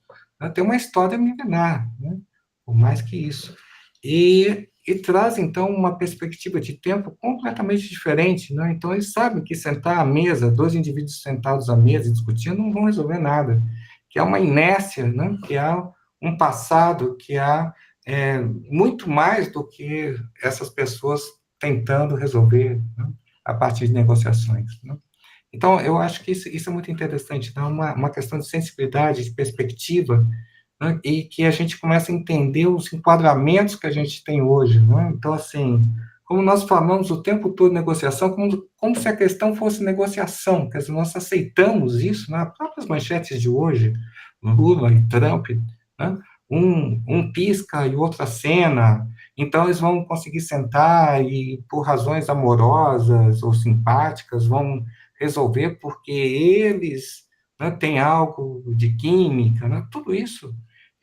Tem uma história milenar, né, por mais que isso. E traz, então, uma perspectiva de tempo completamente diferente, né? Então, eles sabem que sentar à mesa, dois indivíduos sentados à mesa e discutindo, não vão resolver nada, que há uma inércia, né? Que há um passado, que há muito mais do que essas pessoas tentando resolver, né, a partir de negociações, né? Então, eu acho que isso é muito interessante, então, uma questão de sensibilidade, de perspectiva, né, e que a gente começa a entender os enquadramentos que a gente tem hoje, né? Então, assim, como nós falamos o tempo todo negociação, como se a questão fosse negociação, quer dizer, nós aceitamos isso nas próprias manchetes de hoje, Lula e Trump, né? Um pisca e outro acena, então eles vão conseguir sentar e, por razões amorosas ou simpáticas, vão resolver porque eles, né, têm algo de química, né? Tudo isso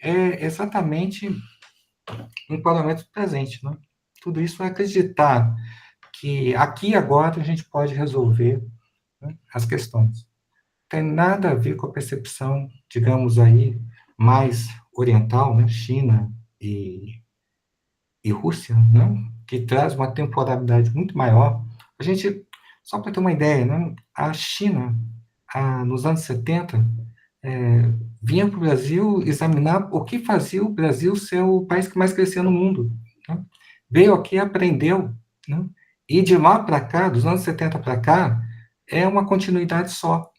é exatamente um enquadramento presente, né? Tudo isso é acreditar que aqui e agora a gente pode resolver, né, as questões. Não tem nada a ver com a percepção, digamos aí, mais oriental, né, China e Rússia, né, que traz uma temporalidade muito maior. A gente, só para ter uma ideia, né, a China, nos anos 70, vinha para o Brasil examinar o que fazia o Brasil ser o país que mais crescia no mundo, né? Veio aqui, aprendeu, né? E de lá para cá, dos anos 70 para cá, é uma continuidade só,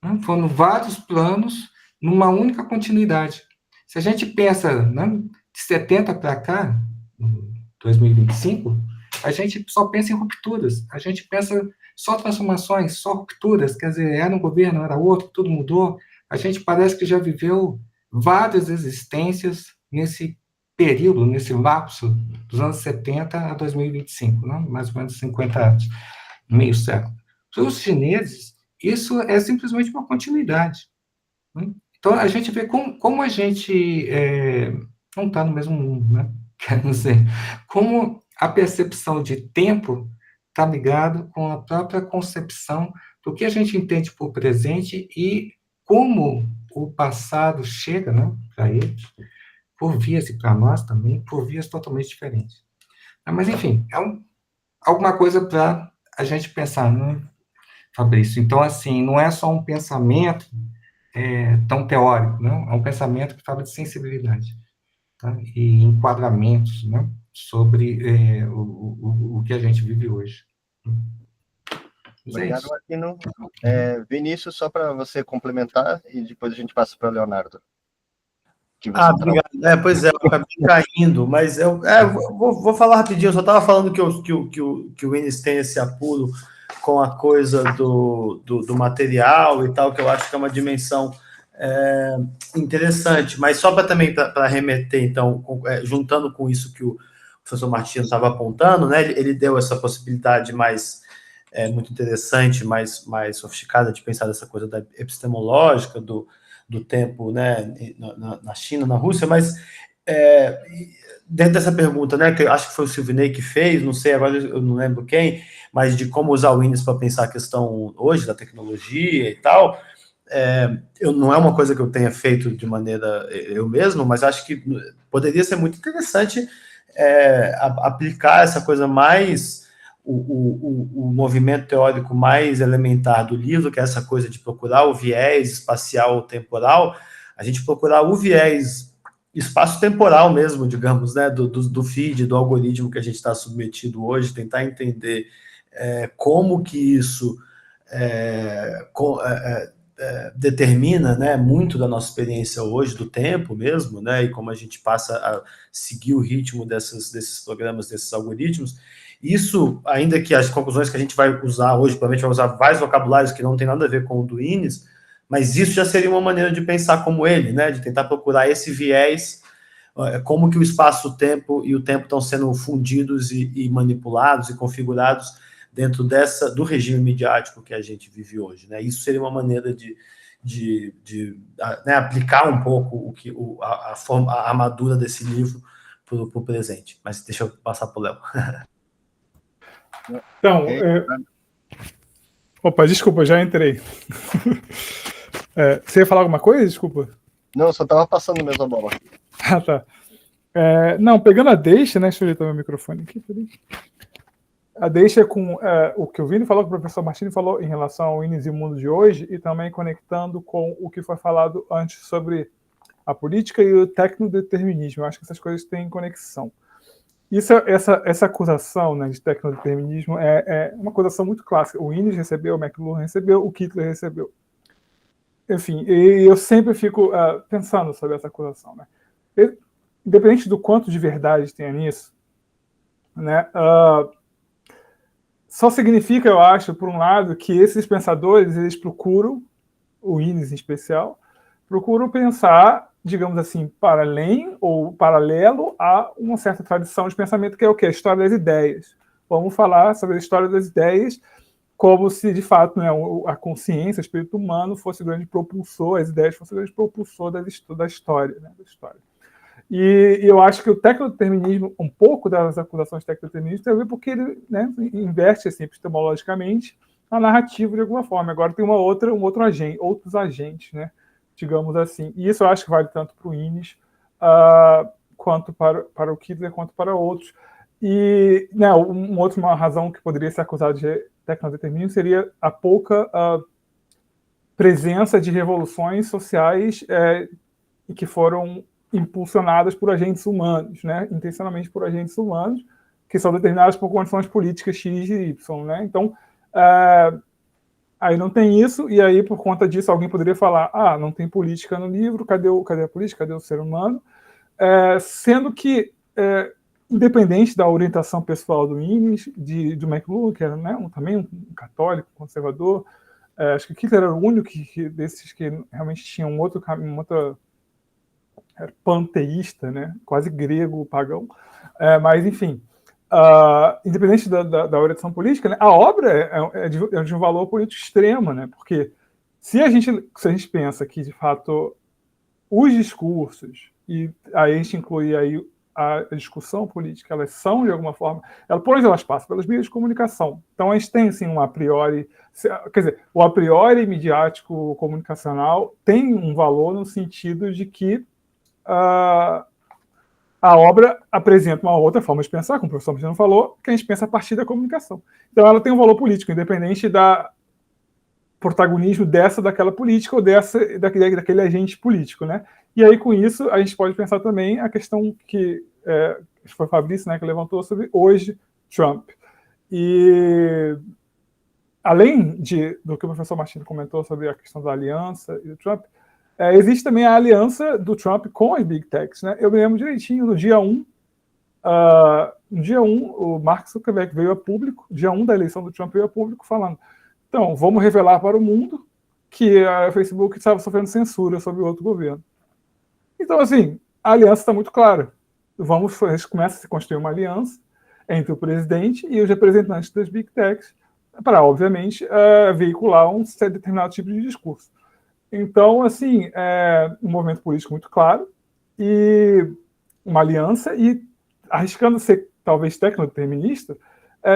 né? Foram vários planos numa única continuidade. Se a gente pensa, né, de 70 para cá, 2025, a gente só pensa em rupturas, a gente pensa só transformações, só rupturas, quer dizer, era um governo, era outro, tudo mudou. A gente parece que já viveu várias existências nesse período, nesse lapso dos anos 70 a 2025, né? Mais ou menos 50 anos, meio século. Para os chineses, isso é simplesmente uma continuidade, né? Então, a gente vê como a gente não está no mesmo mundo, né? Quer dizer, como a percepção de tempo está ligado com a própria concepção do que a gente entende por presente e como o passado chega, né, para eles, por vias, e para nós também, por vias totalmente diferentes. Mas, enfim, alguma coisa para a gente pensar, né, Fabrício? Então, assim, não é só um pensamento tão teórico, não? É um pensamento que fala de sensibilidade, tá? E enquadramentos, né, sobre o que a gente vive hoje. Obrigado, Martino. Vinícius, só para você complementar, e depois a gente passa para o Leonardo. Obrigado. Pois é, eu acabei caindo, mas eu vou falar rapidinho. Eu só estava falando que o Enes tem esse apuro com a coisa do material e tal, que eu acho que é uma dimensão interessante, mas só para remeter, então, juntando com isso que o professor Martino estava apontando, né, ele deu essa possibilidade muito interessante, mais sofisticada de pensar dessa coisa da epistemológica, do tempo, né, na China, na Rússia, mas dentro dessa pergunta, né, que eu acho que foi o Silvinei que fez, não sei, agora eu não lembro quem, mas de como usar o Wines para pensar a questão hoje da tecnologia e tal, não é uma coisa que eu tenha feito de maneira eu mesmo, mas acho que poderia ser muito interessante aplicar essa coisa mais o movimento teórico mais elementar do livro, que é essa coisa de procurar o viés espacial ou temporal, a gente procurar o viés espaço-temporal mesmo, digamos, né, do feed, do algoritmo que a gente está submetido hoje, tentar entender como que isso determina, né, muito da nossa experiência hoje, do tempo mesmo, né, e como a gente passa a seguir o ritmo desses programas, desses algoritmos. Isso, ainda que as conclusões que a gente vai usar hoje, provavelmente vai usar vários vocabulários que não tem nada a ver com o do Wines, mas isso já seria uma maneira de pensar como ele, né, de tentar procurar esse viés, como que o espaço-tempo e o tempo estão sendo fundidos e manipulados e configurados dentro do regime midiático que a gente vive hoje, né? Isso seria uma maneira de né, aplicar um pouco a armadura desse livro para o presente. Mas deixa eu passar para o Léo. Então, opa, desculpa, já entrei. Você ia falar alguma coisa? Desculpa. Não, só estava passando mesmo a bola. Ah, tá. Não, pegando a deixa, né? Deixa eu ajeitar meu microfone aqui. Peraí. A deixa com o que o Vini falou, que o professor Martini falou em relação ao Wines e o mundo de hoje, e também conectando com o que foi falado antes sobre a política e o tecnodeterminismo. Eu acho que essas coisas têm conexão. Essa acusação, né, de tecnodeterminismo é uma acusação muito clássica. O Wines recebeu, o McLuhan recebeu, o Kittler recebeu. Enfim, eu sempre fico pensando sobre essa acusação, né? Independente do quanto de verdade tenha nisso, né, só significa, eu acho, por um lado, que esses pensadores, eles procuram, o Innes em especial, procuram pensar, digamos assim, para além ou paralelo a uma certa tradição de pensamento, que é o quê? A história das ideias. Vamos falar sobre a história das ideias como se, de fato, né, a consciência, o espírito humano fosse o grande propulsor, as ideias fossem o grande propulsor da história, né, da história. E eu acho que o tecnodeterminismo, um pouco das acusações tecnodeterministas, tem a ver porque ele, né, inverte assim, epistemologicamente a narrativa de alguma forma. Agora tem outros agentes, né, digamos assim. E isso eu acho que vale tanto para o Innes quanto para o Kittler, quanto para outros. E né, uma razão que poderia ser acusada de tecnodeterminismo seria a pouca presença de revoluções sociais que foram impulsionadas por agentes humanos, né, intencionalmente por agentes humanos, que são determinados por condições políticas X e Y. Né? Então, aí não tem isso, e aí, por conta disso, alguém poderia falar, não tem política no livro, cadê a política, cadê o ser humano? Sendo que, independente da orientação pessoal do Innes, do McLuhan, que era, né, também um católico, conservador, acho que Kittler era o único desses que realmente tinha um outro caminho, era panteísta, né, quase grego, pagão, mas enfim, independente da orientação política, né, a obra é de um valor político extremo, né, porque se a gente pensa que, de fato, os discursos, e aí a gente inclui aí a discussão política, elas são, de alguma forma, por onde elas passam? Pelos meios de comunicação. Então, a gente tem, assim, um a priori, quer dizer, o a priori midiático comunicacional tem um valor no sentido de que a obra apresenta uma outra forma de pensar, como o professor Martino falou, que a gente pensa a partir da comunicação. Então, ela tem um valor político, independente da protagonismo daquela política ou daquele agente político, né? E aí, com isso, a gente pode pensar também a questão que foi o Fabrício, né, que levantou sobre hoje Trump. E além do que o professor Martins comentou sobre a questão da aliança e do Trump, existe também a aliança do Trump com as Big Techs, né? Eu me lembro direitinho, no dia 1, o Mark Zuckerberg veio a público, dia 1 da eleição do Trump veio a público falando, então, vamos revelar para o mundo que a Facebook estava sofrendo censura sobre o outro governo. Então, assim, a aliança está muito clara. A gente começa a se construir uma aliança entre o presidente e os representantes das Big Techs para, obviamente, veicular um determinado tipo de discurso. Então, assim, um movimento político muito claro e uma aliança e, arriscando ser talvez tecnodeterminista,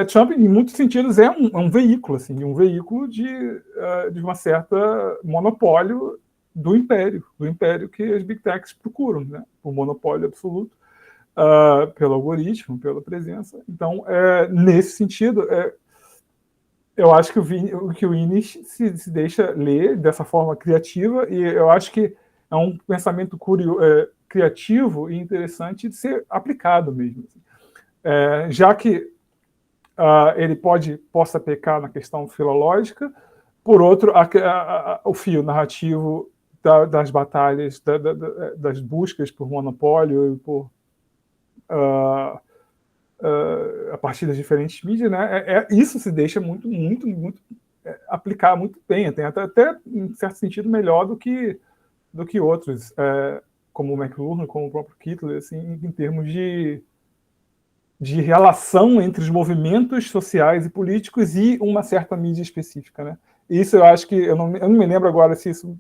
Trump, em muitos sentidos, é um veículo, assim, um veículo de uma certa monopólio do império que as Big Techs procuram, né? O monopólio absoluto, pelo algoritmo, pela presença. Então, nesse sentido, eu acho que o Innes se deixa ler dessa forma criativa, e eu acho que é um pensamento criativo e interessante de ser aplicado mesmo. Assim. Já que ele possa pecar na questão filológica, por outro, o fio narrativo das batalhas, das buscas por monopólio e por a partir das diferentes mídias, né? Isso se deixa muito aplicar muito bem, tem até em certo sentido melhor do que outros, como o McLuhan, como o próprio Kittler, assim, em termos de relação entre os movimentos sociais e políticos e uma certa mídia específica, né? Isso eu acho que eu não me lembro agora se isso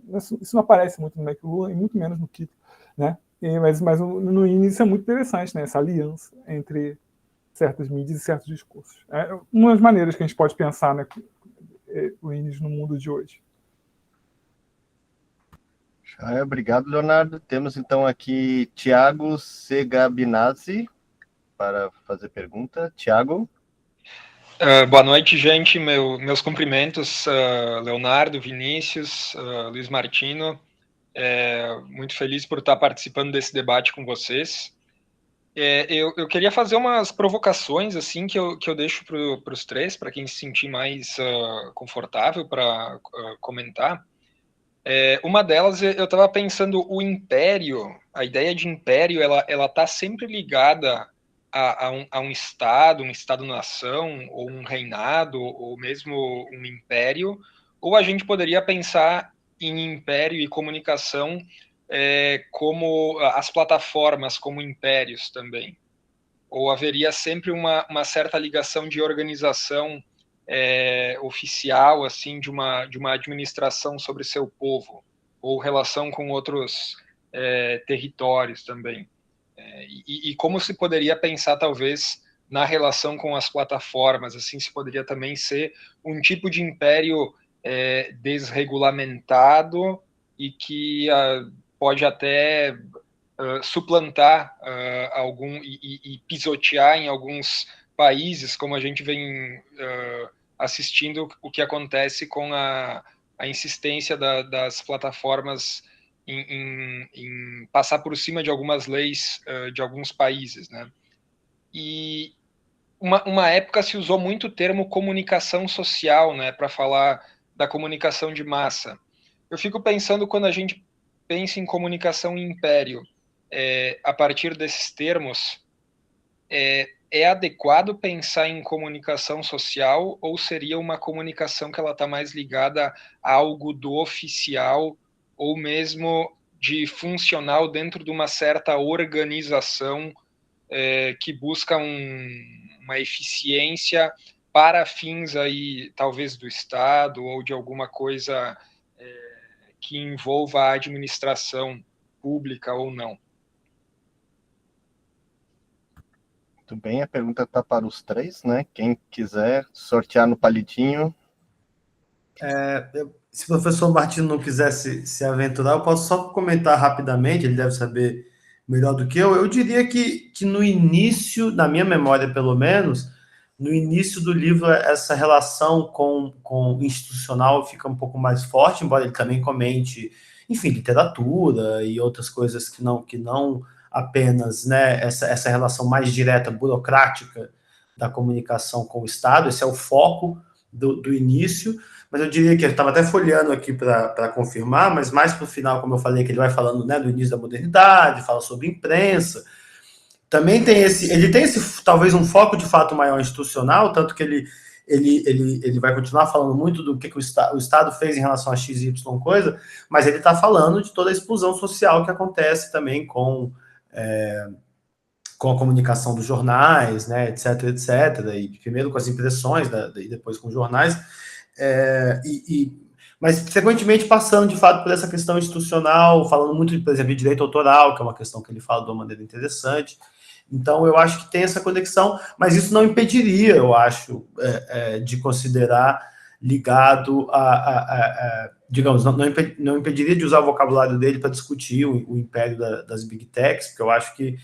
não aparece muito no McLuhan e muito menos no Kittler, né? Mas no Innes é muito interessante, né? Essa aliança entre certas mídias e certos discursos. Uma das maneiras que a gente pode pensar, né, o Innes no mundo de hoje. Obrigado, Leonardo. Temos então aqui Tiago Segabinazzi para fazer pergunta. Tiago? Boa noite, gente. Meus cumprimentos, Leonardo, Vinícius, Luiz Martino. Muito feliz por estar participando desse debate com vocês. Eu queria fazer umas provocações assim que eu deixo para os três, para quem se sentir mais confortável para comentar. Uma delas, eu estava pensando, o império, a ideia de império, ela está sempre ligada a um Estado-nação, ou um reinado, ou mesmo um império, ou a gente poderia pensar em império e comunicação como as plataformas, como impérios também. Ou haveria sempre uma certa ligação de organização oficial, assim, de uma administração sobre seu povo, ou relação com outros territórios também. E como se poderia pensar, talvez, na relação com as plataformas, assim, se poderia também ser um tipo de império desregulamentado e que pode até suplantar algum e pisotear em alguns países, como a gente vem assistindo o que acontece com a insistência das plataformas em passar por cima de algumas leis de alguns países, né? E uma época se usou muito o termo comunicação social, né, para falar da comunicação de massa. Eu fico pensando, quando a gente pensa em comunicação em império, a partir desses termos, é adequado pensar em comunicação social, ou seria uma comunicação que ela está mais ligada a algo do oficial, ou mesmo de funcional dentro de uma certa organização que busca uma eficiência para fins aí, talvez do Estado, ou de alguma coisa que envolva a administração pública ou não? Muito bem, a pergunta está para os três, né? Quem quiser sortear no palitinho. Se o professor Martino não quiser se aventurar, eu posso só comentar rapidamente, ele deve saber melhor do que eu. Eu diria que no início, na minha memória pelo menos, no início do livro, essa relação com institucional fica um pouco mais forte, embora ele também comente, enfim, literatura e outras coisas que não apenas, né, essa relação mais direta, burocrática da comunicação com o Estado. Esse é o foco do início. Mas eu diria que eu estava até folheando aqui para confirmar, mas mais para o final, como eu falei, que ele vai falando, né, do início da modernidade, fala sobre imprensa. Também tem ele tem talvez um foco de fato maior institucional, tanto que ele vai continuar falando muito do que o Estado fez em relação a X, Y coisa, mas ele está falando de toda a exclusão social que acontece também com a comunicação dos jornais, né, etc, etc, e primeiro com as impressões e depois com os jornais. Mas, frequentemente, passando, de fato, por essa questão institucional, falando muito, por exemplo, de direito autoral, que é uma questão que ele fala de uma maneira interessante. Então, eu acho que tem essa conexão, mas isso não impediria, eu acho, de considerar ligado digamos, não impediria de usar o vocabulário dele para discutir o império das Big Techs, porque eu acho que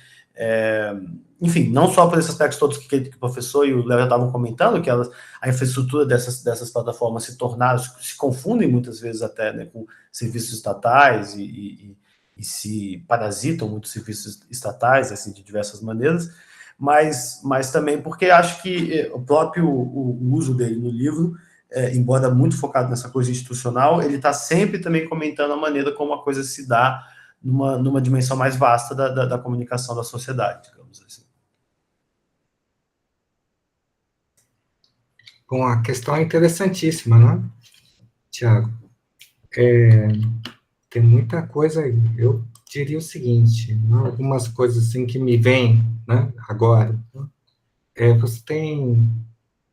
enfim, não só por esses aspectos todos que o professor e o Léo já estavam comentando, que a infraestrutura dessas plataformas se confundem muitas vezes até, né, com serviços estatais e se parasitam muitos serviços estatais, assim, de diversas maneiras, mas também porque acho que o próprio o uso dele no livro, embora muito focado nessa coisa institucional, ele está sempre também comentando a maneira como a coisa se dá numa dimensão mais vasta da comunicação da sociedade, digamos assim. Bom, a questão é interessantíssima, né, Tiago? Tem muita coisa aí. Eu diria o seguinte, né, algumas coisas assim que me vêm, né, agora. Você tem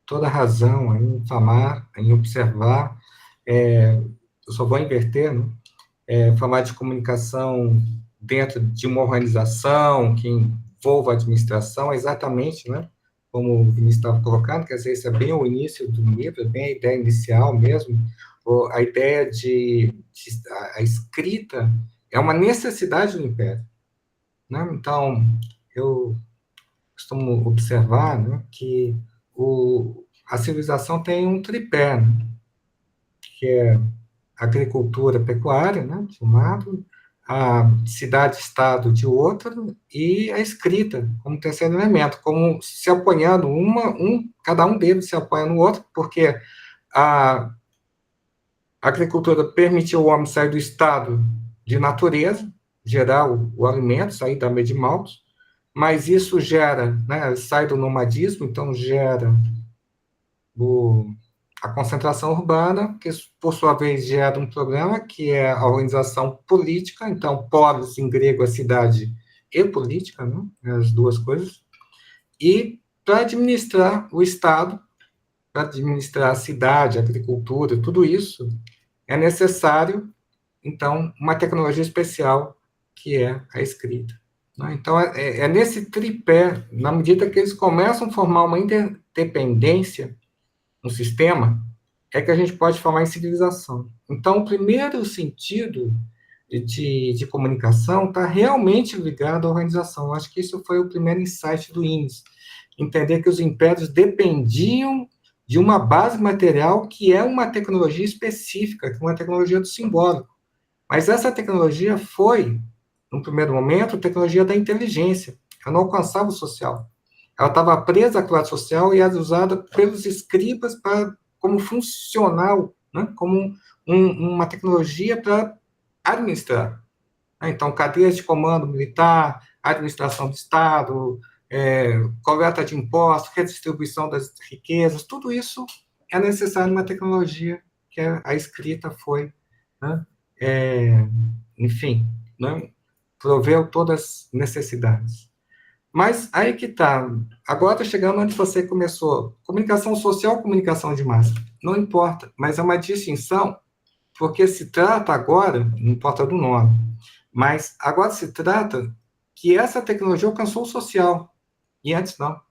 toda a razão em falar, em observar, eu só vou inverter, né? Falar de comunicação dentro de uma organização que envolva a administração, exatamente, né, como o Vinícius estava colocando, quer dizer, isso é bem o início do livro, é bem a ideia inicial mesmo, a ideia a escrita é uma necessidade do império, né? Então, eu costumo observar, né, que a civilização tem um tripé, né, que é agricultura, pecuária, né, de um lado, a cidade-estado de outro, e a escrita como terceiro elemento, como se apoiando cada um deles se apoia no outro, porque a agricultura permitiu ao homem sair do estado de natureza, gerar o alimento, sair da meia de maltos, mas isso gera, né, sai do nomadismo, então gera a concentração urbana, que por sua vez gera um problema, que é a organização política, então polis em grego é cidade e política, né, as duas coisas, e para administrar o Estado, para administrar a cidade, a agricultura, tudo isso, é necessário, então, uma tecnologia especial, que é a escrita. Então, é nesse tripé, na medida que eles começam a formar uma interdependência no sistema, é que a gente pode falar em civilização. Então, o primeiro sentido de comunicação está realmente ligado à organização. Eu acho que isso foi o primeiro insight do Innes. Entender que os impérios dependiam de uma base material que é uma tecnologia específica, que é uma tecnologia do simbólico. Mas essa tecnologia foi, no primeiro momento, a tecnologia da inteligência. Ela não alcançava o social. Ela estava presa à classe social e era usada pelos escribas como funcional, né? Como uma tecnologia para administrar. Então, cadeias de comando militar, administração do Estado, coleta de impostos, redistribuição das riquezas, tudo isso é necessário numa tecnologia que a escrita foi, né? Enfim, né? Proveu todas as necessidades. Mas aí que está. Agora está chegando onde você começou. Comunicação social, comunicação de massa. Não importa, mas é uma distinção, porque se trata agora, não importa do nome, mas agora se trata que essa tecnologia alcançou o social. E antes não.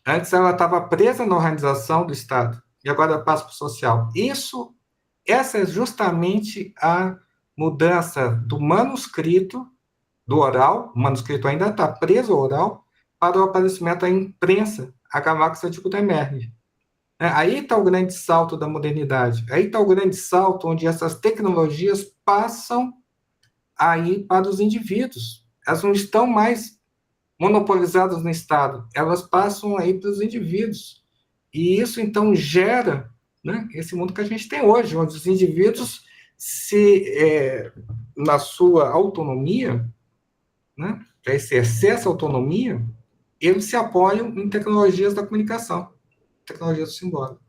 Antes ela estava presa na organização do Estado. E agora passa para o social. Essa é justamente a mudança do manuscrito, do oral, o manuscrito ainda está preso ao oral, para o aparecimento da imprensa, a galáxia de Gutenberg. Aí está o grande salto da modernidade. Aí está o grande salto onde essas tecnologias passam aí para os indivíduos. Elas não estão mais monopolizadas no Estado, elas passam aí para os indivíduos. E isso, então, gera, né, esse mundo que a gente tem hoje, onde os indivíduos, na sua autonomia, né, para exercer essa autonomia, eles se apoiam em tecnologias da comunicação, tecnologias do simbólico.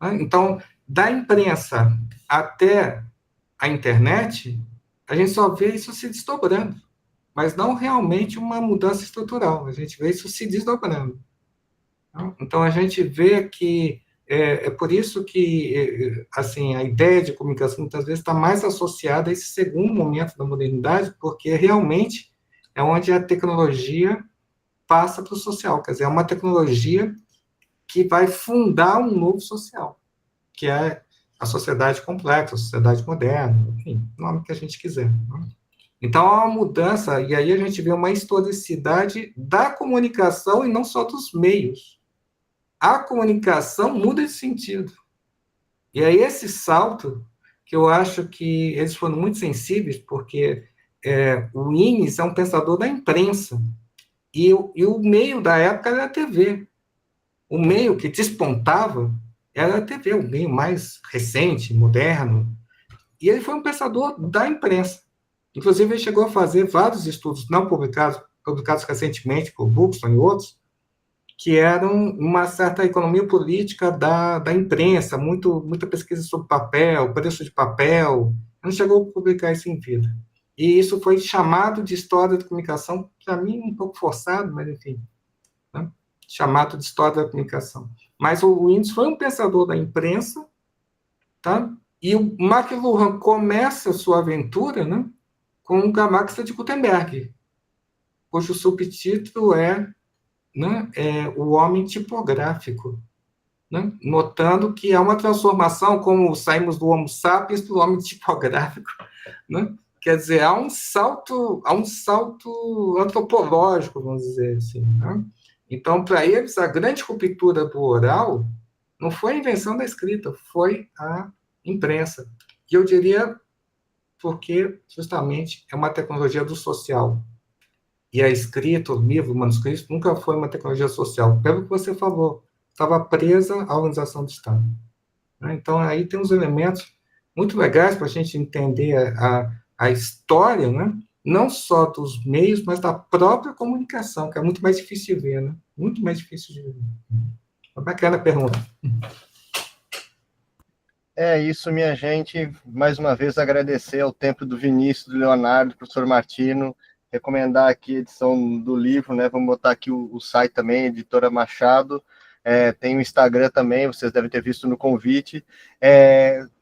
Né? Então, da imprensa até a internet, a gente só vê isso se desdobrando, mas não realmente uma mudança estrutural, a gente vê isso se desdobrando. Então, a gente vê que é por isso que assim, a ideia de comunicação muitas vezes está mais associada a esse segundo momento da modernidade, porque realmente é onde a tecnologia passa para o social, quer dizer, é uma tecnologia que vai fundar um novo social, que é a sociedade complexa, a sociedade moderna, enfim, o nome que a gente quiser. Né? Então, há uma mudança, e aí a gente vê uma historicidade da comunicação e não só dos meios. A comunicação muda de sentido. E é esse salto que eu acho que eles foram muito sensíveis, porque o Innes é um pensador da imprensa, e o meio da época era a TV. O meio que despontava era a TV, o meio mais recente, moderno. E ele foi um pensador da imprensa. Inclusive, ele chegou a fazer vários estudos não publicados recentemente por Buxton e outros, que eram uma certa economia política da imprensa, muita pesquisa sobre papel, preço de papel. Não chegou a publicar isso em vida. E isso foi chamado de história da comunicação, para mim, um pouco forçado, mas enfim, né? Chamado de história da comunicação. Mas o Innes foi um pensador da imprensa, tá? E o McLuhan começa a sua aventura, né, com o Galáxia de Gutenberg, cujo subtítulo né, o homem tipográfico, né, notando que há uma transformação, como saímos do Homo sapiens para o homem tipográfico, né? Quer dizer, há um salto antropológico, vamos dizer assim. Né? Então, para eles, a grande ruptura do oral não foi a invenção da escrita, foi a imprensa. E eu diria porque, justamente, é uma tecnologia do social. E a escrita, o livro, o manuscrito, nunca foi uma tecnologia social. Pelo que você falou, estava presa à organização do Estado. Então, aí tem uns elementos muito legais para a gente entender a história, né, não só dos meios, mas da própria comunicação, que é muito mais difícil de ver, né? Muito mais difícil de ver. Uma bacana pergunta. É isso, minha gente. Mais uma vez agradecer ao tempo do Vinícius, do Leonardo, do professor Martino, recomendar aqui a edição do livro, né? Vamos botar aqui o site também, Editora Machado. Tem o Instagram também, vocês devem ter visto no convite.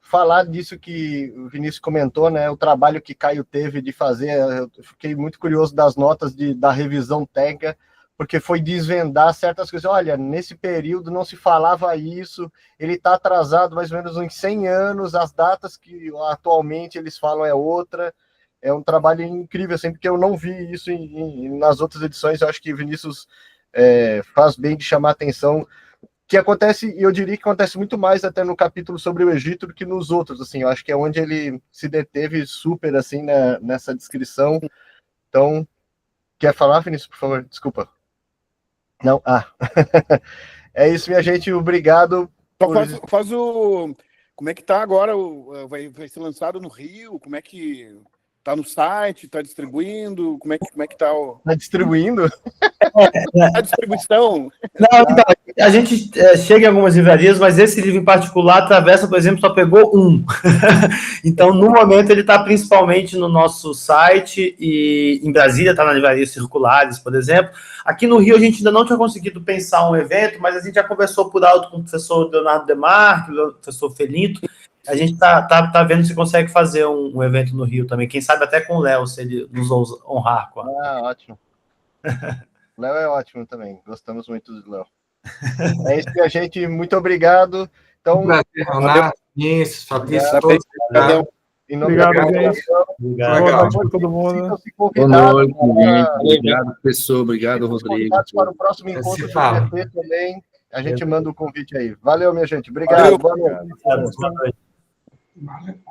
Falar disso que o Vinícius comentou, né? O trabalho que Caio teve de fazer, eu fiquei muito curioso das notas da revisão técnica, porque foi desvendar certas coisas. Olha, nesse período não se falava isso, ele está atrasado mais ou menos uns 100 anos, as datas que atualmente eles falam é outra. É um trabalho incrível, assim, porque eu não vi isso nas outras edições. Eu acho que o Vinícius faz bem de chamar a atenção, que acontece, e eu diria que acontece muito mais até no capítulo sobre o Egito do que nos outros, assim, eu acho que é onde ele se deteve super, assim, nessa descrição. Então, quer falar, Vinícius, por favor? Desculpa. Não? É isso, minha gente, obrigado. Faz o... Como é que tá agora? Vai ser lançado no Rio? Como é que... Tá no site, tá distribuindo? Como é que tá o... Tá distribuindo? A distribuição? Não, então, a gente chega em algumas livrarias, mas esse livro em particular, Travessa, por exemplo, só pegou um. Então, no momento, ele está principalmente no nosso site e em Brasília, está na livraria Circulares, por exemplo. Aqui no Rio, a gente ainda não tinha conseguido pensar um evento, mas a gente já conversou por alto com o professor Leonardo Demarque, o professor Felinto. A gente está vendo se consegue fazer um evento no Rio também. Quem sabe até com o Léo, se ele nos honrar. Ótimo. Léo é ótimo também. Gostamos muito do Léo. É isso, minha gente. Muito obrigado. Então, Leonardo, Fabrício, todos. Em nome Obrigado, da gente. Obrigado. Boa noite para todo mundo. Sintam-se convidados. Obrigado, professor. Obrigado, Rodrigo. Para o próximo encontro do fala. GP também. A gente manda o convite aí. Valeu, minha gente. Obrigado. Boa noite. Boa noite.